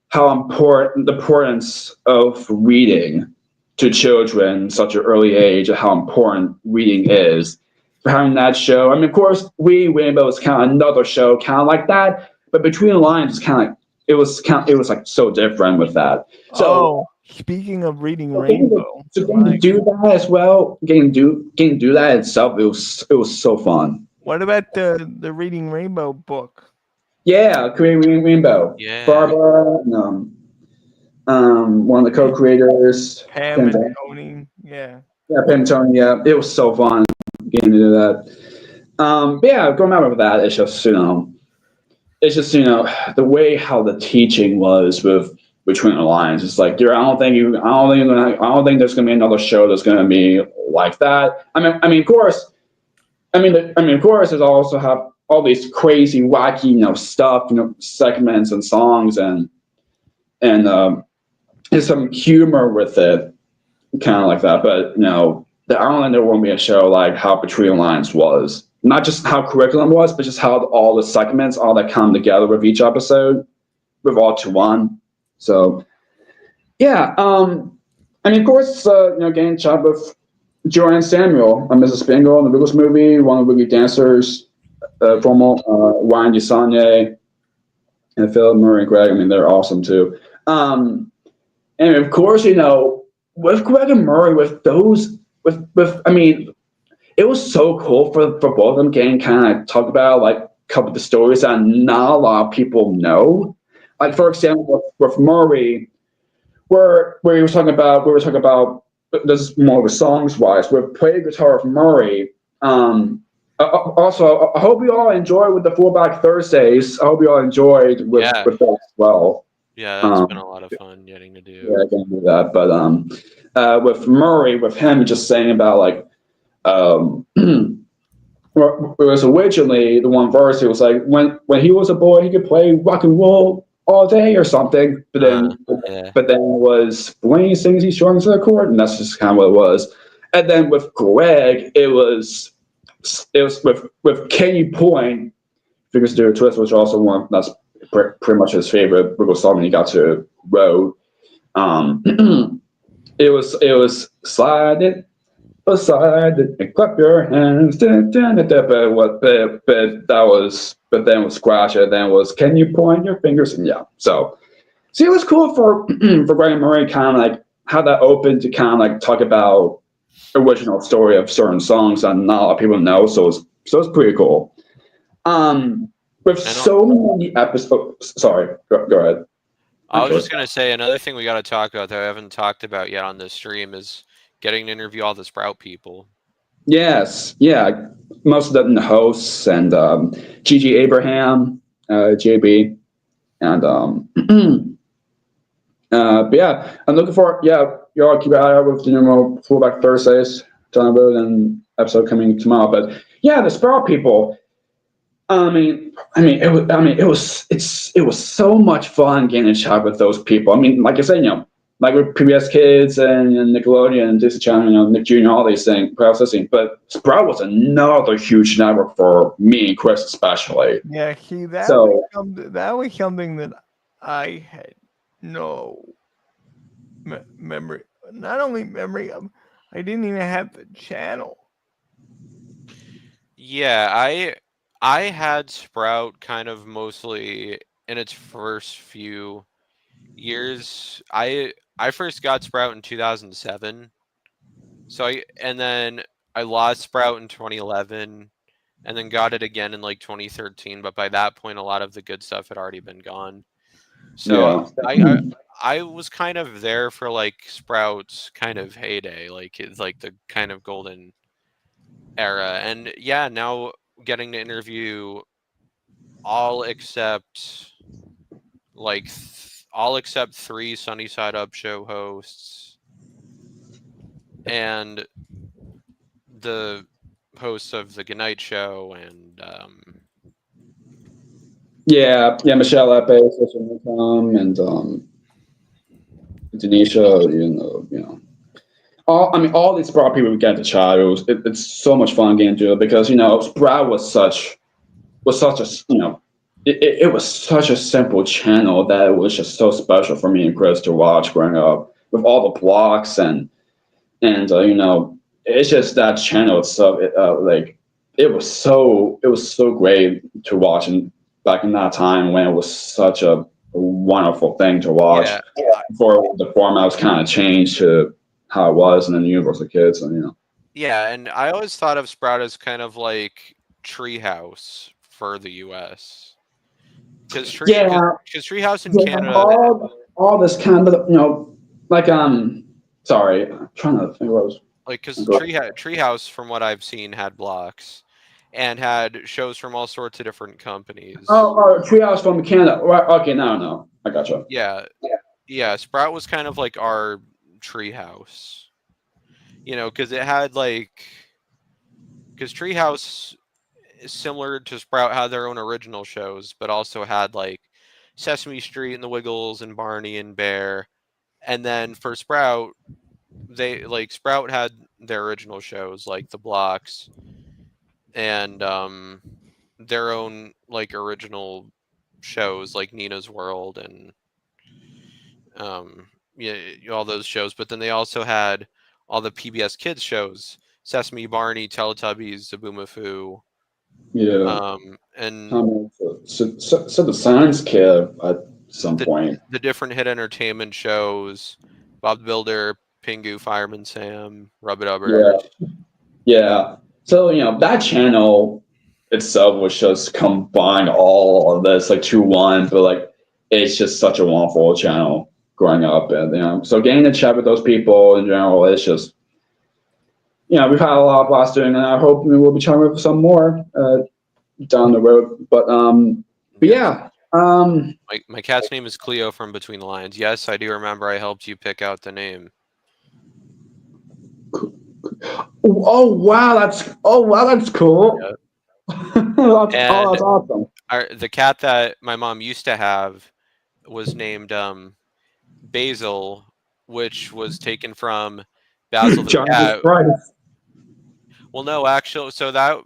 how important the importance of reading to children such an early age, and how important reading is for having that show. I mean, of course, Rainbow is kind of another show, kind of like that, but Between the Lions is kind of like it was like so different with that. So, speaking of reading Rainbow, getting to do that as well, getting to do that itself, it was so fun. What about the Reading Rainbow book? Yeah, creating Rainbow. Yeah. Barbara, one of the co-creators, Pam and Tony. Yeah. Yeah, Pam and Tony. Yeah, it was so fun getting to do that. But yeah, going back with that, it's just the way how the teaching was with Between the Lions. It's like I don't think there's gonna be another show that's gonna be like that. I mean, of course, there's also have all these crazy, wacky, stuff, segments and songs and there's some humor with it, kind of like that. But I don't think there won't be a show like how Between the Lions was. Not just how curriculum was, but just how all the segments, all that come together with each episode, with all to one. So, yeah. Of course, getting shot with Joanne Samuel, Mrs. Bingle in the Wiggles movie, one of the Wiggy dancers, formal Ryan DeSagne, and Philip Murray and Greg. I mean, they're awesome too. And of course, with Greg and Murray, it was so cool for both of them getting kind of talk about like a couple of the stories that not a lot of people know. Like for example, with Murray, where we were talking about this is more of a songs wise. With Play Guitar with Murray. Also, I hope you all enjoyed with the Fullback Thursdays. I hope you all enjoyed with that as well. Yeah, that's been a lot of fun getting to do. Yeah, I can do that. But with Murray, with him just saying about like Well, it was originally the one verse. It was like when he was a boy, he could play rock and roll all day or something. But then, Yeah. but then it was when he sings, he strums the chord, and that's just kind of what it was. And then with Greg, it was with Can You Point, Fingers to a Twist, which also one that's pretty much his favorite Beatles song when he got to Road. It was Slide It aside and clap your hands. But then was Scratch It, then was Can You Point Your Fingers? And yeah, so see, it was cool for for Brian Murray kind of like how that opened to kind of like talk about original story of certain songs that not a lot of people know. So it's pretty cool. With so many episodes. Sorry, go ahead. I was just gonna say another thing we got to talk about that I haven't talked about yet on this stream is getting to interview all the Sprout people. Yes, yeah, most of the hosts and Gigi Abraham, JB, and but yeah, I'm looking for y'all keep an eye out with the normal Fullback Thursdays down the road and episode coming tomorrow. But yeah, the Sprout people. It was so much fun getting a chat with those people. I mean, like I said, like with PBS Kids and Nickelodeon and Disney Channel, Nick Jr., all these things, processing. But Sprout was another huge network for me and Chris, especially. Yeah, see, that was something that I had no memory. Not only memory of, I didn't even have the channel. Yeah, I had Sprout kind of mostly in its first few years. I first got Sprout in 2007. And then I lost Sprout in 2011 and then got it again in like 2013, but by that point a lot of the good stuff had already been gone. So yeah. I was kind of there for like Sprout's kind of heyday, like it's like the kind of golden era. And yeah, now getting to interview all except all except 3 Sunny Side Up show hosts and the hosts of the Goodnight Show and Michelle Epe, Social Income, and Denisha, all these Sprout people we get to chat. It's so much fun getting to it because Sprout was such a it was such a simple channel that it was just so special for me and Chris to watch growing up with all the blocks and it's just that channel itself. It was so great to watch and back in that time when it was such a wonderful thing to watch. Before the format was kind of changed to how it was in the Universal Kids, and Yeah, and I always thought of Sprout as kind of like Treehouse for the U.S. Because Treehouse in Canada, all this kind of sorry, I'm trying to think what was like because Treehouse from what I've seen had blocks and had shows from all sorts of different companies. Treehouse from Canada. Right, okay, no, I gotcha. Yeah, Sprout was kind of like our Treehouse, because it had because Treehouse, similar to Sprout, had their own original shows, but also had like Sesame Street and the Wiggles and Barney and Bear, and then for Sprout, Sprout had their original shows like the Blocks and their own like original shows like Nina's World and all those shows. But then they also had all the PBS Kids shows: Sesame, Barney, Teletubbies, Zaboomafoo. Yeah. And so the Science Kid at some point. The different hit entertainment shows: Bob the Builder, Pingu, Fireman Sam, Rub-a-Dubber. Yeah. So that channel itself was just combined all of this to one, but it's just such a wonderful channel growing up, and so getting to chat with those people in general, it's just we've had a lot of blast doing, and I hope we'll be chatting with some more down the road. But yeah. My cat's name is Cleo from Between the Lines. Yes, I do remember I helped you pick out the name. Oh wow, that's cool. And that's awesome. the cat that my mom used to have was named Basil, which was taken from Basil the Johnny cat. Price. Well, no, actually, so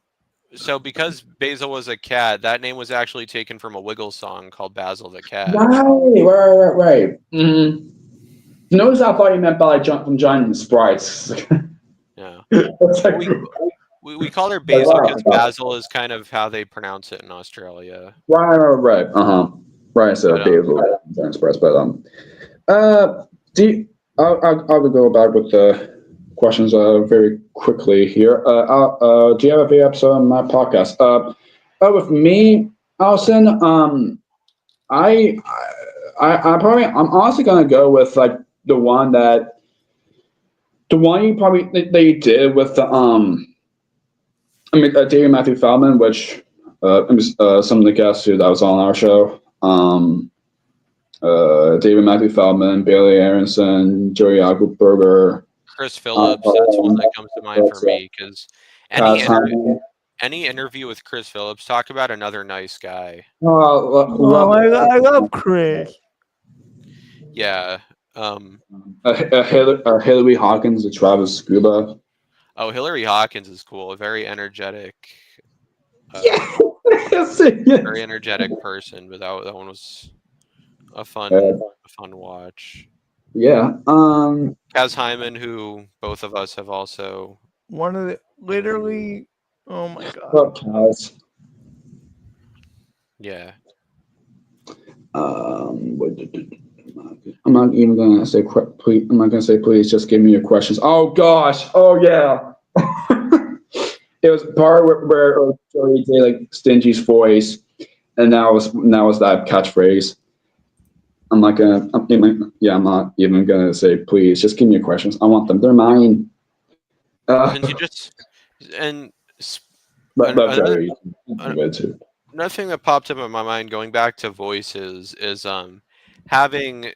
because Basil was a cat, that name was actually taken from a Wiggles song called Basil the Cat. Right. Mm-hmm. Notice I thought you meant by from Johnny and the Sprites. Yeah. It's like, We call her Basil because Basil is kind of how they pronounce it in Australia. right. Right. So But, Basil and Sprites, but I'll go back with the questions very quickly here. Do you have a video episode on my podcast? With me, Allison, I, I'm honestly gonna go with like the one you probably they did with the David Matthew Feldman, which some of the guests who that was on our show, David Matthew Feldman, Bailey Aronson, Joey Agelberger, Chris Phillips, that's one that comes to mind for me because any interview with Chris Phillips, talk about another nice guy. I love Chris. Yeah. Hillary Hawkins, the Travis Scuba. Oh, Hillary Hawkins is cool. A very energetic. Very energetic person, but that one was a fun watch. Yeah. Kaz Hyman, who both of us have also. One of the literally. Oh my god. Kaz. Yeah. I'm not even gonna say please. I'm not gonna say please. Just give me your questions. Oh gosh. Oh yeah. It was part where Joey did like Stingy's voice, and that was that catchphrase. I'm not even gonna say please. Just give me your questions. I want them. They're mine. And you just and Another thing that popped up in my mind going back to voices is having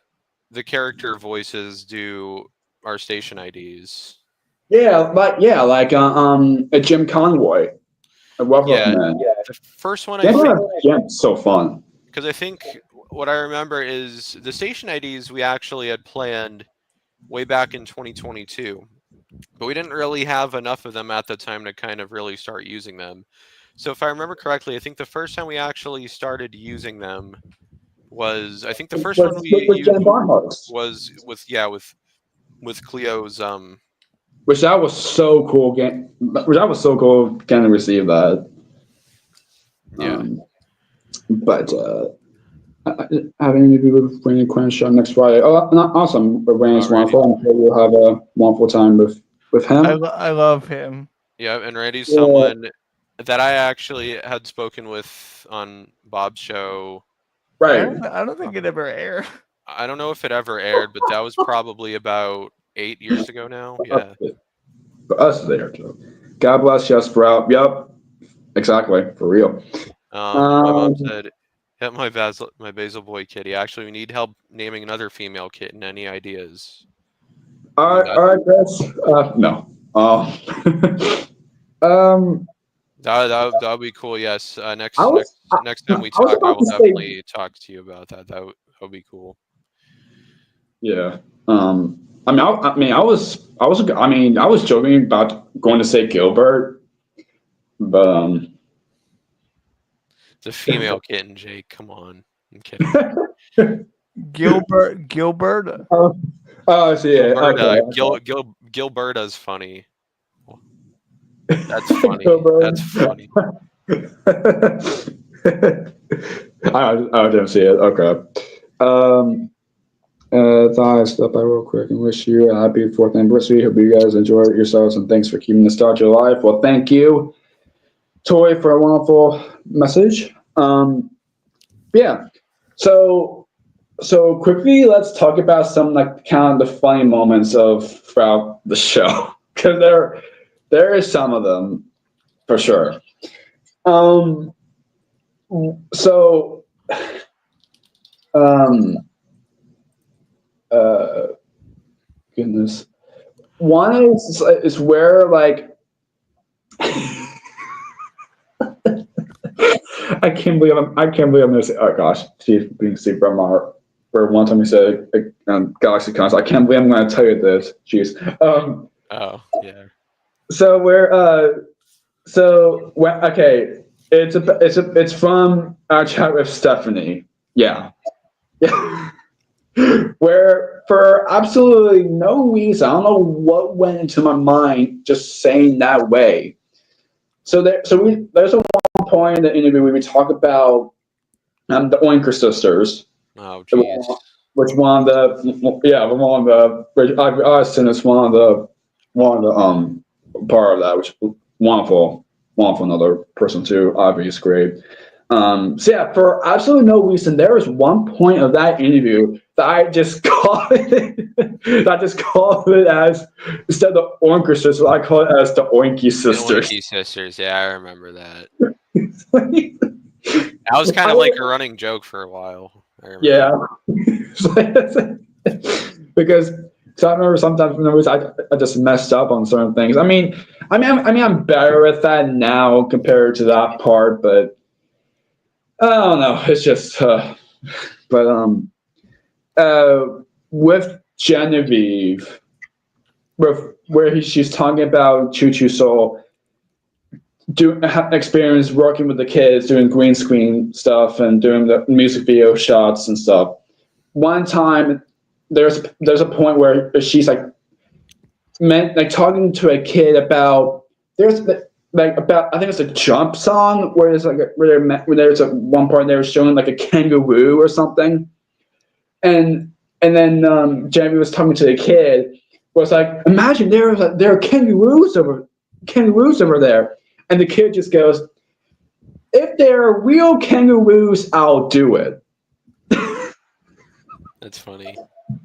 the character voices do our station IDs. like a Jim Conroy, a Yeah, Man. the first one I think Jim's so fun. because I think what I remember is the station IDs we actually had planned way back in 2022, but we didn't really have enough of them at the time to kind of really start using them. So if I remember correctly, I think the first time we actually started using them was the first one we used was with Cleo's Which that was so cool. Getting to receive that. Yeah. But having any people bring a question next Friday. Oh, awesome! Rand's wonderful. I'm sure we'll have a wonderful time with him. I love him. Yeah, and Randy's someone that I actually had spoken with on Bob's show. Right. I don't think it ever aired. I don't know if it ever aired, but that was probably about 8 years ago now. Yeah. For us there too. God bless you, Sprout. Yep. Exactly. For real. My mom said, "Hit my Basil Boy kitty. Actually, we need help naming another female kitten. Any ideas?" All right, Chris. No. That would be cool. Yes. Next time we talk, I will definitely talk to you about that. That would be cool. Yeah. I was joking about going to say Gilbert, but It's a female kitten, Jake. Come on. I'm kidding. Gilberta. Oh, see, Gilberta. Okay. Gilberta's funny. That's funny. That's funny. I didn't see it. Okay. Thought I step by real quick and wish you a happy 4th anniversary. Hope you guys enjoy yourselves and thanks for keeping nostalgia alive. Well, thank you, Toy, for a wonderful message. Yeah. So quickly, let's talk about some like kind of the funny moments throughout the show because there is some of them for sure. Goodness. One is where like I can't believe I'm gonna say, oh gosh, she's being super remarkable. For one time you said Galaxy Cons, I can't believe I'm gonna tell you this. Jeez. Oh, yeah. So okay, it's from our chat with Stephanie. Yeah. Yeah. Where for absolutely no reason, I don't know what went into my mind just saying that way. There's a one point in the interview where we talk about the Oinker sisters. Oh, jeez. Which one of which I assume it's one of the part of that, which wonderful another person too, obvious great. So yeah, for absolutely no reason, there was one point of that interview that I just called it as, instead of Oinker sisters, I call it as the Oinky sisters. The Oinky sisters, yeah, I remember that. That was kind of like a running joke for a while. I remember. Yeah. Because I remember sometimes I just messed up on certain things. I'm better with that now compared to that part, but I don't know. It's just, with Genevieve, she's talking about Choo Choo Soul, experience working with the kids, doing green screen stuff and doing the music video shots and stuff. One time, there's a point where she's talking to a kid about I think it's a jump song where there's one part they were showing like a kangaroo or something, and then Jamie was talking to the kid, was like, imagine there are kangaroos over there, and the kid just goes, if there are real kangaroos, I'll do it. That's funny.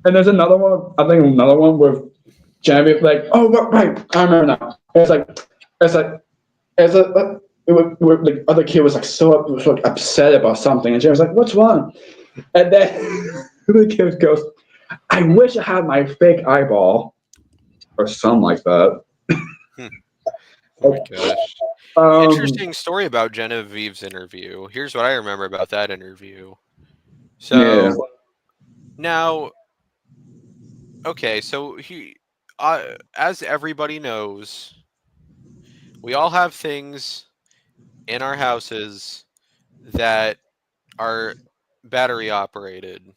And there's another one, I think another one with Genevieve, oh, right, I remember now. The other kid was so upset about something, and Genevieve's like, what's wrong? And then the kid goes, I wish I had my fake eyeball, or something like that. Oh my gosh. Interesting story about Genevieve's interview. Here's what I remember about that interview. So now, okay, so as everybody knows, we all have things in our houses that are battery operated.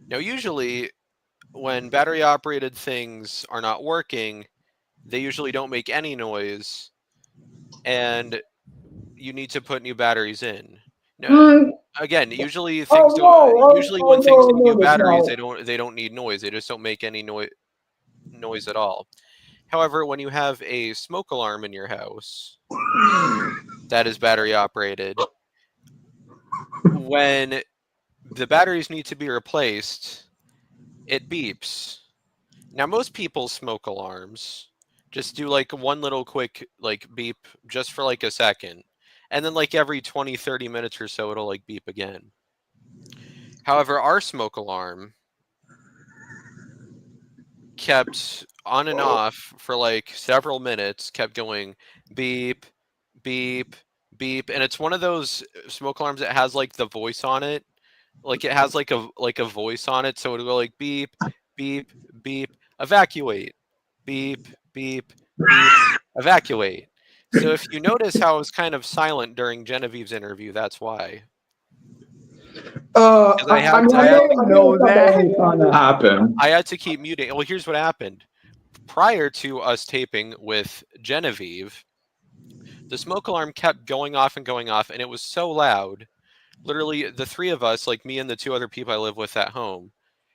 Now, usually, when battery operated things are not working, they usually don't make any noise, and you need to put new batteries in. Now, again, usually things don't. Usually, when things need new batteries, they don't need noise. They just don't make any noise at all. However, when you have a smoke alarm in your house that is battery operated, when the batteries need to be replaced, it beeps. Now, most people's smoke alarms just do one little quick beep just for a second. And then every 20, 30 minutes or so, it'll beep again. However, our smoke alarm kept on and off for several minutes, kept going beep, beep, beep. And it's one of those smoke alarms that has the voice on it. It has a voice on it, so it'll go beep, beep, beep, evacuate, beep, beep, beep, evacuate. So if you notice how it was kind of silent during Genevieve's interview, that's why. I know that happened. I had to keep muting. Well, here's what happened. Prior to us taping with Genevieve, the smoke alarm kept going off, and it was so loud. Literally, the three of us, me and the two other people I live with at home,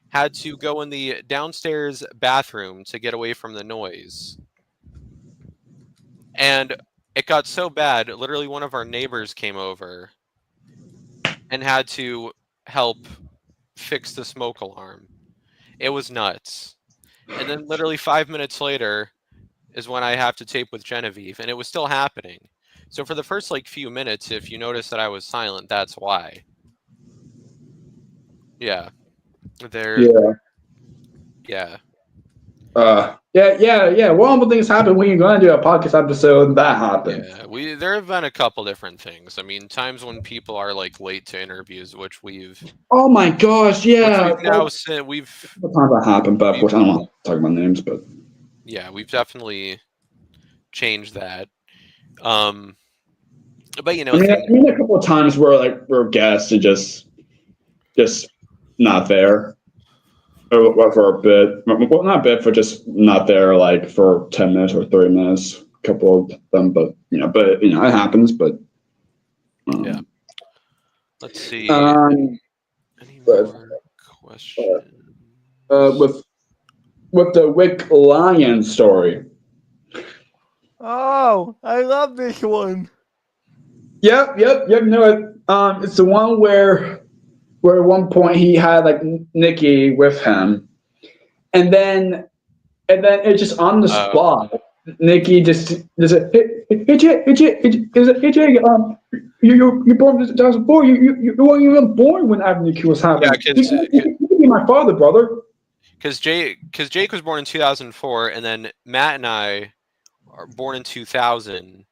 had to go in the downstairs bathroom to get away from the noise. And it got so bad, literally one of our neighbors came over and had to help fix the smoke alarm. It was nuts. And then literally 5 minutes later is when I have to tape with Genevieve, and it was still happening. So for the first few minutes, if you notice that I was silent, that's why. Yeah. Yeah. Yeah. Wonderful things happen when you're going to do a podcast episode, and that happens. Yeah, there have been a couple different things. I mean, times when people are like late to interviews, which we've Oh my gosh, yeah. now said Sometimes that happened, but of course I don't want to talk about names, but yeah, we've definitely changed that. But you know, I mean, a couple of times where guests are just not there, or for a bit. Well, not a bit, for just not there, like for 10 minutes or 30 minutes. A couple of them, but it happens. But yeah. Let's see. Any more questions? With the Wick Lion story. Oh, I love this one. Yep. No, it's the one where at one point he had like Nikki with him, and then it's just on the spot. Nikki just said, "Hey Jay, you're born in 2004. You weren't even born when Avenue Q was happening. Yeah, because you could be my father, brother." Because Jake was born in 2004, and then Matt and I are born in 2000.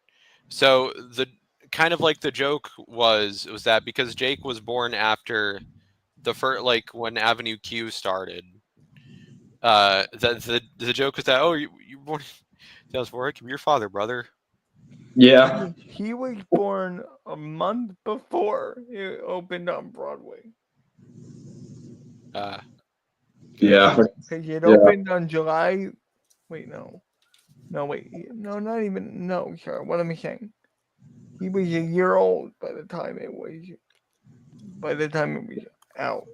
So the kind of like the joke was that because Jake was born after the first, like when Avenue Q started, the joke was that, oh, you were born in 2004, I could be your father, brother. Yeah. He was born a month before it opened on Broadway. Yeah. Because it opened on July. Wait, no. No, wait. No, not even. No, sorry. What am I saying? He was a year old by the time it was out.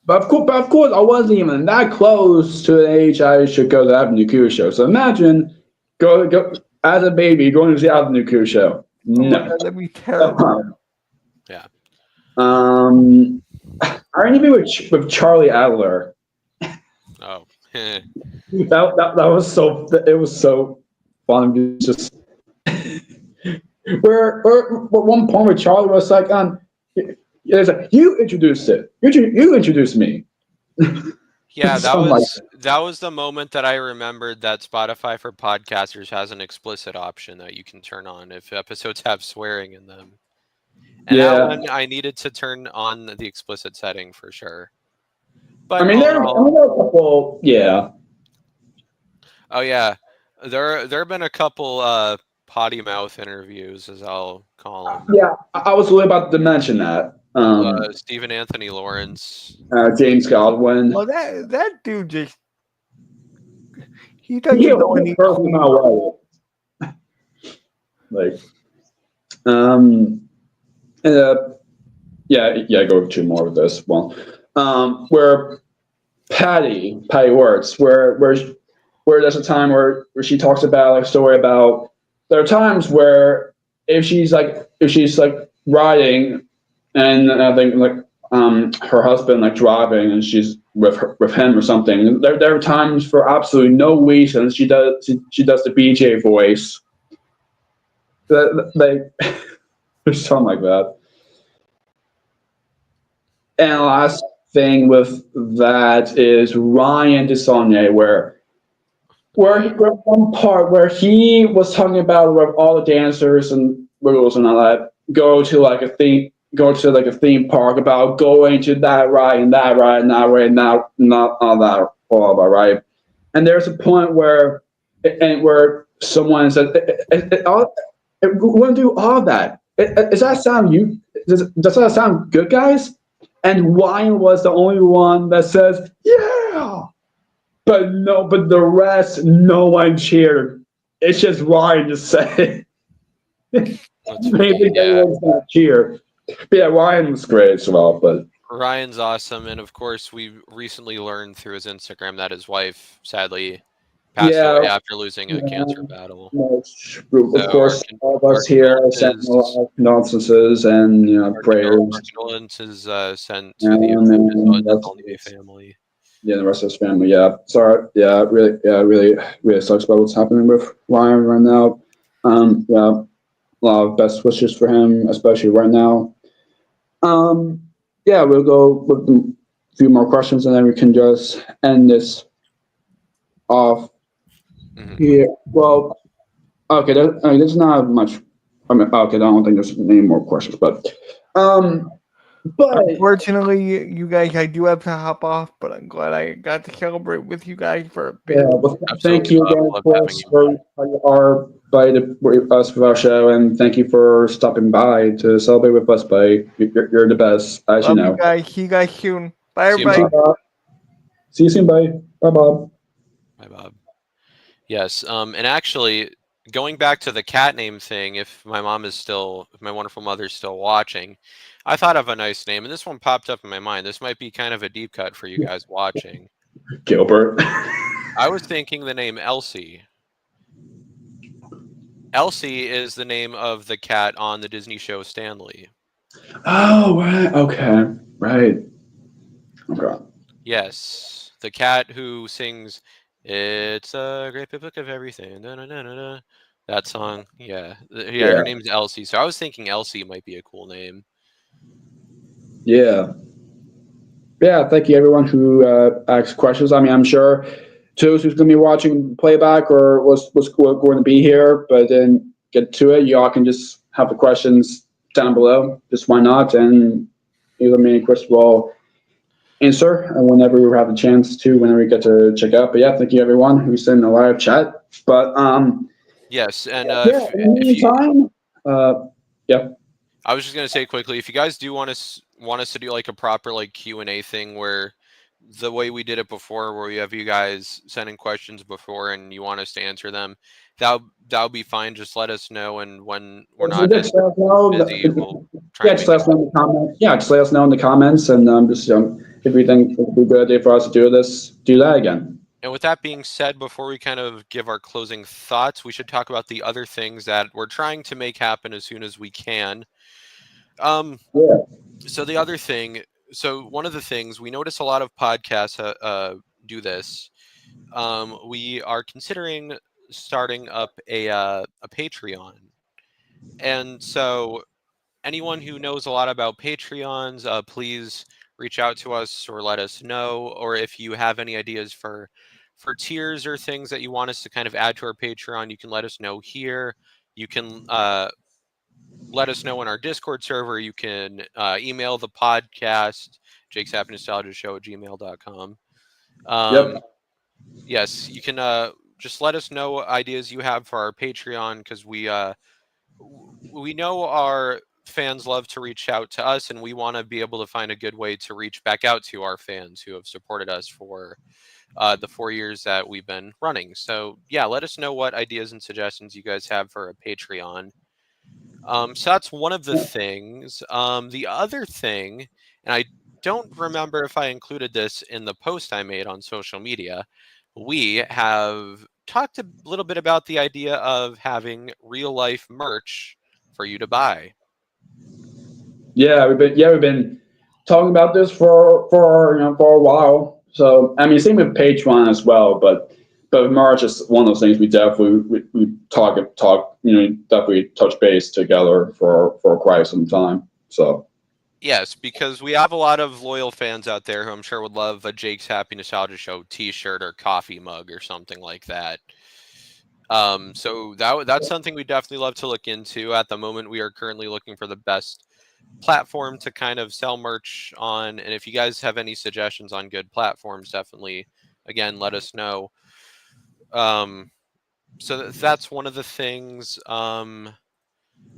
But of course, I wasn't even that close to the age I should go to the Avenue Q show. So imagine go as a baby going to the Avenue Q show. No, God, that'd be terrible. Yeah. I interviewed with Charlie Adler. Oh. that was so. It was so fun. Just where at one point where Charlie was like, it's like, you introduced it. You introduced me. Yeah, that was the moment that I remembered that Spotify for podcasters has an explicit option that you can turn on if episodes have swearing in them. And that one I needed to turn on the explicit setting for sure. But I mean, there are a couple. Yeah. Oh yeah, there have been a couple potty mouth interviews, as I'll call them. Yeah, I was really about to mention that. Stephen Anthony Lawrence, James Godwin. Well, that dude just he doesn't know any cool. Like, go to more of this one. Where Patty works, where there's a time where she talks about like a story about there are times where if she's riding and I think like her husband like driving and she's with him or something, there are times for absolutely no reason she does the BJ voice. There's something like that. And the last thing with that is Ryan DeSaulnier, where one part where he was talking about where all the dancers and rules and all that go to like a theme park about going to that ride and that ride and that ride and not all that all about right. And there's a point where someone said, "We want to do all that. Does that sound Does that sound good, guys?" And Ryan was the only one that says, "Yeah." But the rest, no one cheered. It's just Ryan just saying. Maybe everyone's not cheer. But yeah, Ryan was great as well. But Ryan's awesome, and of course, we recently learned through his Instagram that his wife sadly passed away after losing a cancer battle. Of course, all of us here send a lot of condolences and prayers. Our condolences sent to the family. Yeah, the rest of his family. Yeah, sorry. Yeah, really sucks about what's happening with Ryan right now. A lot of best wishes for him, especially right now. We'll go with a few more questions and then we can just end this off Mhm. Yeah. Well, okay. There's not much. I mean, okay. I don't think there's any more questions, but Unfortunately, you guys, I do have to hop off, but I'm glad I got to celebrate with you guys for a bit. yeah. Well, thank Absolutely you again, love having Chris, you. for how you are with us for our show, and thank you for stopping by to celebrate with us. By you're the best, as you Love you know. guys. See you guys soon. Bye, See you, everybody. Bob. See you soon. Bye. Bye, Bob. Bye, Bob. Yes. And actually, going back to the cat name thing, if my wonderful mother's still watching, I thought of a nice name, and this one popped up in my mind. This might be kind of a deep cut for you guys watching. Gilbert. I was thinking the name Elsie. Elsie is the name of the cat on the Disney show Stanley. Oh, right. Okay. Right. Okay. Yes, the cat who sings "It's a Great Big Book of Everything." Da-na-na-na-na. That song, yeah, yeah. Her Yeah. name's Elsie, so I was thinking Elsie might be a cool name. Yeah. Yeah. Thank you, everyone who asked questions. I mean, I'm sure those who's going to be watching playback or was going to be here, but then get to it. Y'all can just have the questions down below. Just why not? And either me and Chris will answer whenever we have the chance to, whenever we get to check out. But yeah, thank you everyone who's in the live chat. But Yes, and yeah, in the if you, meantime, yeah. I was just gonna say quickly, if you guys do want us to do like a proper like Q&A thing where the way we did it before, where we have you guys send in questions before and you want us to answer them, that'll be fine. Just let us know, and when we're not as Just let us know. busy, we'll try Yeah, and just make let it us know in the comments. Yeah, just let us know in the comments, and just if we think it would be a good idea for us to do that again. And with that being said, before we kind of give our closing thoughts, we should talk about the other things that we're trying to make happen as soon as we can. Um, Yeah. so the other thing, so one of the things we notice a lot of podcasts do this. We are considering starting up a Patreon, and so anyone who knows a lot about Patreons, please reach out to us or let us know. Or if you have any ideas for tiers or things that you want us to kind of add to our Patreon, you can let us know here. You can let us know in our Discord server. You can email the podcast, Jake's Happy Nostalgia Show at gmail.com. Yep. Yes, you can just let us know ideas you have for our Patreon, because we know our fans love to reach out to us, and we want to be able to find a good way to reach back out to our fans who have supported us for the 4 years that we've been running. So yeah, let us know what ideas and suggestions you guys have for a Patreon. So that's one of the things. The other thing, and I don't remember if I included this in the post I made on social media, we have talked a little bit about the idea of having real life merch for you to buy. Yeah, we've been talking about this for a while. So I mean, same with Patreon as well, but March is one of those things we definitely we talk definitely touch base together for quite some time. So Yes, because we have a lot of loyal fans out there who I'm sure would love a Jake's Happy Nostalgia Show T-shirt or coffee mug or something like that. So that's something we definitely love to look into. At the moment, we are currently looking for the best platform to kind of sell merch on. And if you guys have any suggestions on good platforms, definitely, again, let us know. So that's one of the things.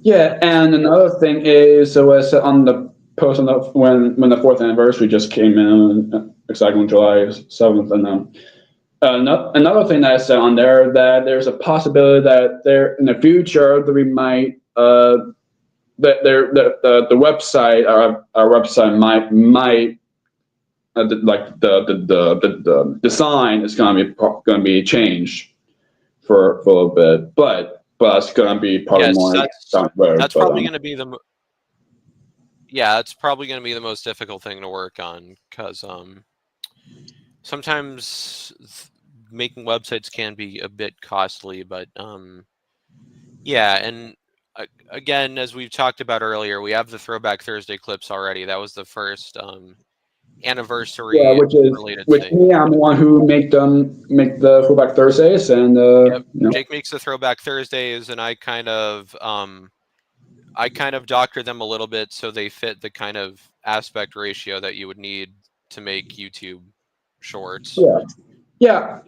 yeah, and another thing is, so as on the post on the when the fourth anniversary just came in, exactly on July 7th, and another thing that I said on there, that there's a possibility that there in the future that we might that there the website our website might the design is going to be changed for a little bit, but it's going to be probably Yes, more down the road. that's probably going to be yeah, it's probably going to be the most difficult thing to work on, because sometimes making websites can be a bit costly, but yeah, and again, as we've talked about earlier, we have the Throwback Thursday clips already. That was the first anniversary Yeah, related which thing. me, I'm the one who make the Throwback Thursdays, and Yep. Jake makes the Throwback Thursdays, and I kind of doctor them a little bit so they fit the kind of aspect ratio that you would need to make YouTube shorts. Yeah.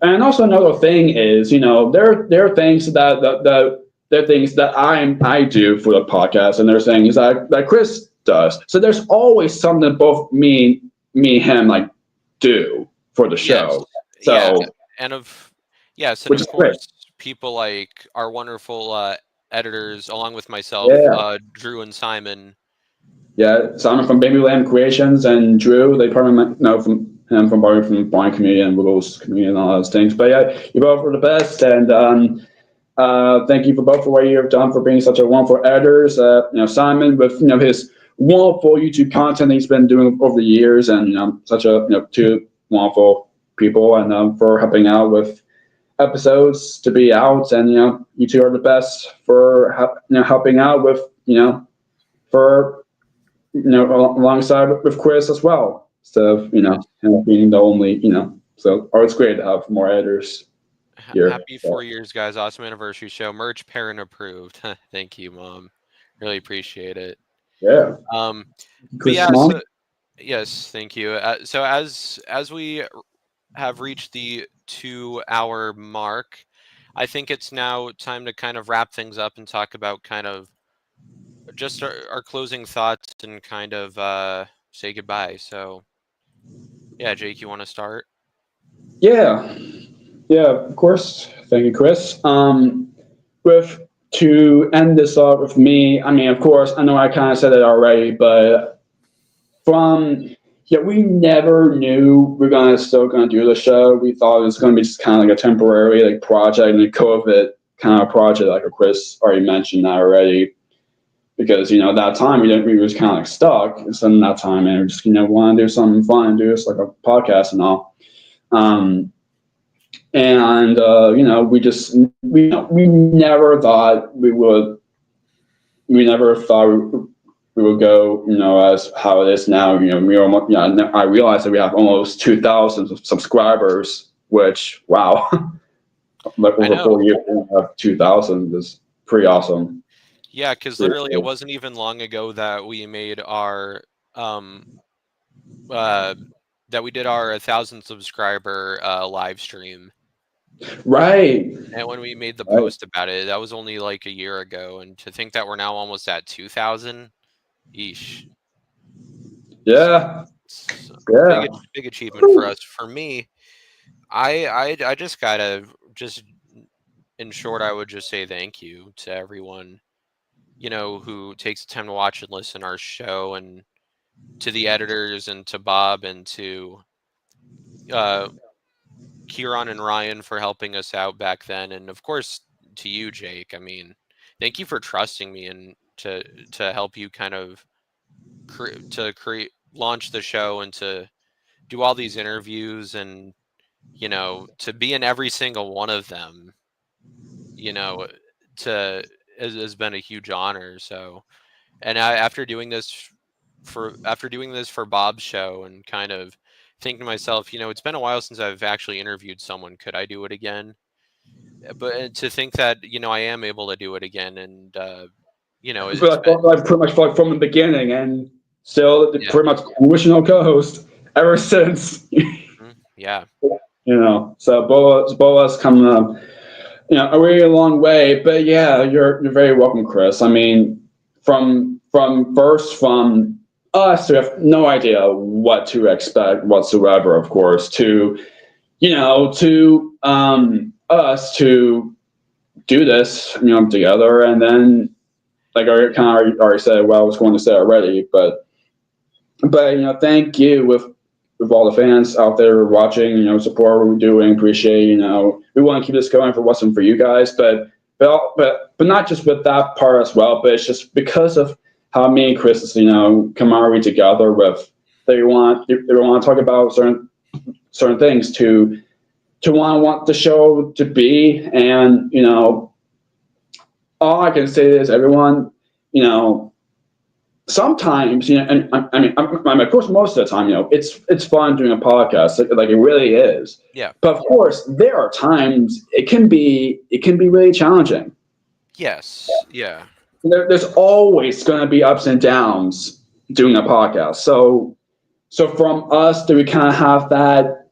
And also another thing is, there are things there are things that I do for the podcast, and there's things that Chris does. So there's always something both me and him like do for the show. Yes. So And of which is great. course, people like our wonderful editors, along with myself, Yeah. Drew and Simon. Yeah, Simon from Babyland Creations and Drew, they probably know from him from Blind Community and Wiggles Community and all those things. But yeah, you both were the best, and thank you for both for what you have done for being such a wonderful editors. Simon with his wonderful YouTube content he's been doing over the years, and such a two wonderful people, and for helping out with episodes to be out, and you two are the best for helping out with for alongside with Chris as well. So being the only so it's great to have more editors here. Happy 4 years, guys! Awesome anniversary show. Merch parent approved. Thank you, Mom. Really appreciate it. Yeah. But yeah. Mom? So, yes, thank you. So as we have reached the 2-hour mark, I think it's now time to kind of wrap things up and talk about kind of just our closing thoughts and kind of say goodbye. So yeah, Jake, you want to start? Yeah, of course. Thank you, Chris. With to end this off with me, I mean, of course, I know I kind of said it already, but we never knew we are still gonna do the show. We thought it was gonna be just kind of like a temporary project, and a COVID kind of project, like Chris already mentioned that already. Because at that time we was kind of like stuck. So in that time, and we just want to do something fun and do this like a podcast and all. We never thought we would. We never thought we would go, as how it is now. I realized that we have almost 2,000 subscribers, which wow, like over 4 years, 2,000 is pretty awesome. Yeah, because literally it wasn't even long ago that we made our that we did our 1,000 subscriber live stream. Right. And when we made the post about it, that was only like a year ago. And to think that we're now almost at 2,000, eesh. Yeah. Big achievement for us. For me, I just gotta in short, I would just say thank you to everyone, who takes the time to watch and listen to our show, and to the editors, and to Bob, and to Kieran and Ryan for helping us out back then, and of course to you, Jake. I mean, thank you for trusting me and to help you kind of launch the show, and to do all these interviews, and to be in every single one of them. Has been a huge honor. So, and after doing this for Bob's show, and kind of thinking to myself, it's been a while since I've actually interviewed someone. Could I do it again? But to think that I am able to do it again, and it's pretty much from the beginning, and still pretty much original co-host ever since. Yeah. So Boa's coming up, a really long way. But yeah, you're very welcome, Chris. I mean, from us to have no idea what to expect whatsoever, of course, to us to do this, together, and then like I kind of already said what I was going to say already, but thank you with all the fans out there watching, support what we're doing, appreciate, we want to keep this going for what's in for you guys, but not just with that part as well, but it's just because of how me and Chris, camaraderie together with, they want to talk about certain things to want the show to be, and all I can say is everyone, sometimes, and I mean, of course, most of the time, it's fun doing a podcast, like it really is. Yeah. But of course, there are times it can be really challenging. Yes. Yeah. There's always going to be ups and downs doing a podcast. So from us, do we kind of have that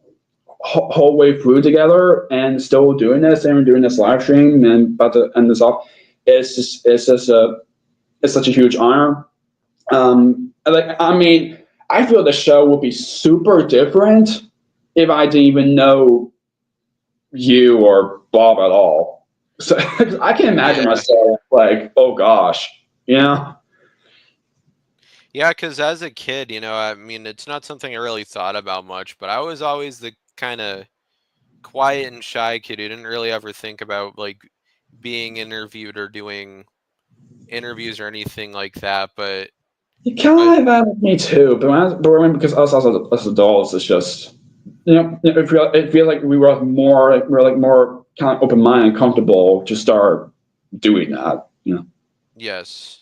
whole way through together and still doing this and doing this live stream and about to end this off? It's such a huge honor. I mean, I feel the show would be super different if I didn't even know you or Bob at all. So I can imagine myself like, oh gosh, Yeah, because as a kid, I mean, it's not something I really thought about much, but I was always the kind of quiet and shy kid who didn't really ever think about like being interviewed or doing interviews or anything like that. But you kind of like that with me too. But because us as adults, it's just it feels like we were more kind of open minded and comfortable to start doing that. Yes.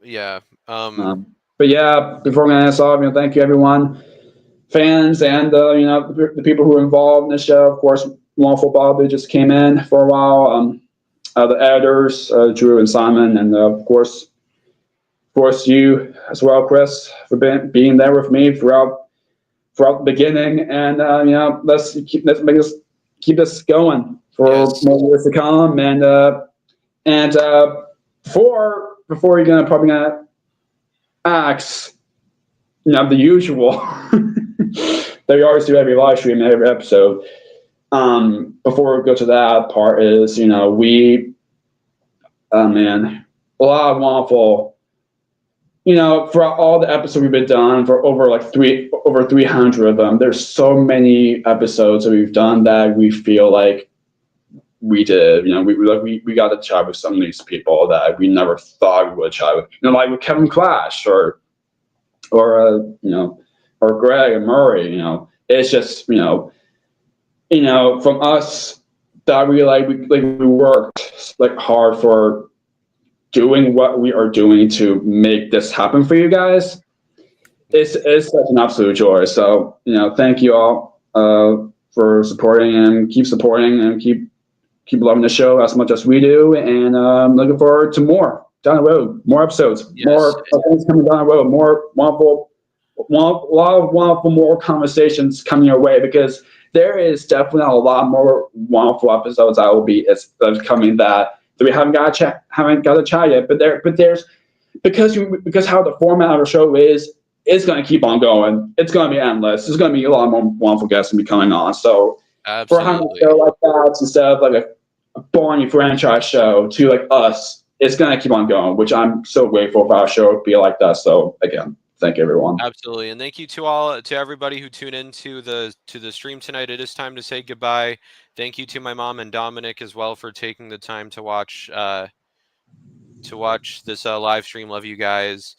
Yeah. But yeah, before we end this off, thank you everyone, fans, and the people who are involved in the show. Of course, Lawful Bob, who just came in for a while. The editors, Drew and Simon, and of course you as well, Chris, for being there with me throughout the beginning. And let's keep this going for more years to come. And before you're probably gonna ask, the usual that we always do every live stream and every episode. Before we go to that part is, we, a lot of wonderful, for all the episodes we've been done, for over 300 of them, there's so many episodes that we've done that we feel like we did, we got to chat with some of these people that we never thought we would chat with, like with Kevin Clash or Greg and Murray, it's just, from us that we worked hard for doing what we are doing to make this happen for you guys. It's such an absolute joy. So, thank you all for supporting, and keep supporting, and keep loving the show as much as we do. And looking forward to more down the road, more episodes, more things coming down the road, more wonderful, a lot of wonderful more conversations coming your way, because there is definitely a lot more wonderful episodes that will be coming that we haven't got to chat yet. But there's because how the format of the show is, it's going to keep on going. It's going to be endless. There's going to be a lot more wonderful guests going to be coming on. So for having a show like that instead of like a boring franchise show to like us, it's going to keep on going, which I'm so grateful for our show to be like that. So again, thank you, everyone. Absolutely, and thank you to everybody who tuned into the stream tonight. It is time to say goodbye. Thank you to my mom and Dominic as well for taking the time to watch this live stream. Love you guys.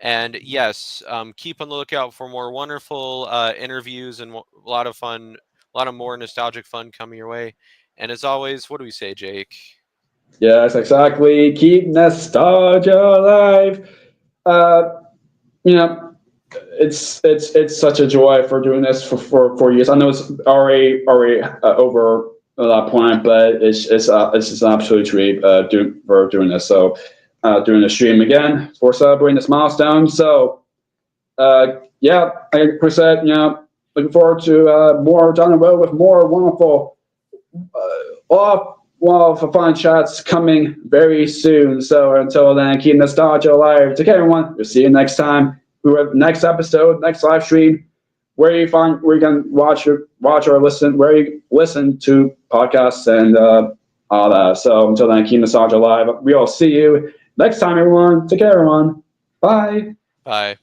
And yes, keep on the lookout for more wonderful interviews and a lot of fun, a lot of more nostalgic fun coming your way. And as always, what do we say, Jake? Yes, exactly. Keep nostalgia alive. It's such a joy for doing this for 4 years. I know it's already over at that point, but it's just an absolute treat for doing this. So doing the stream again for celebrating this milestone. So like Chris said, looking forward to more down the road with more wonderful fun chats coming very soon. So until then, keep nostalgia alive. Take care, everyone. We'll see you next time. Next episode, next live stream, where you can watch or listen, where you listen to podcasts and all that. So until then, keep nostalgia alive. We'll see you next time, everyone. Take care, everyone. Bye. Bye.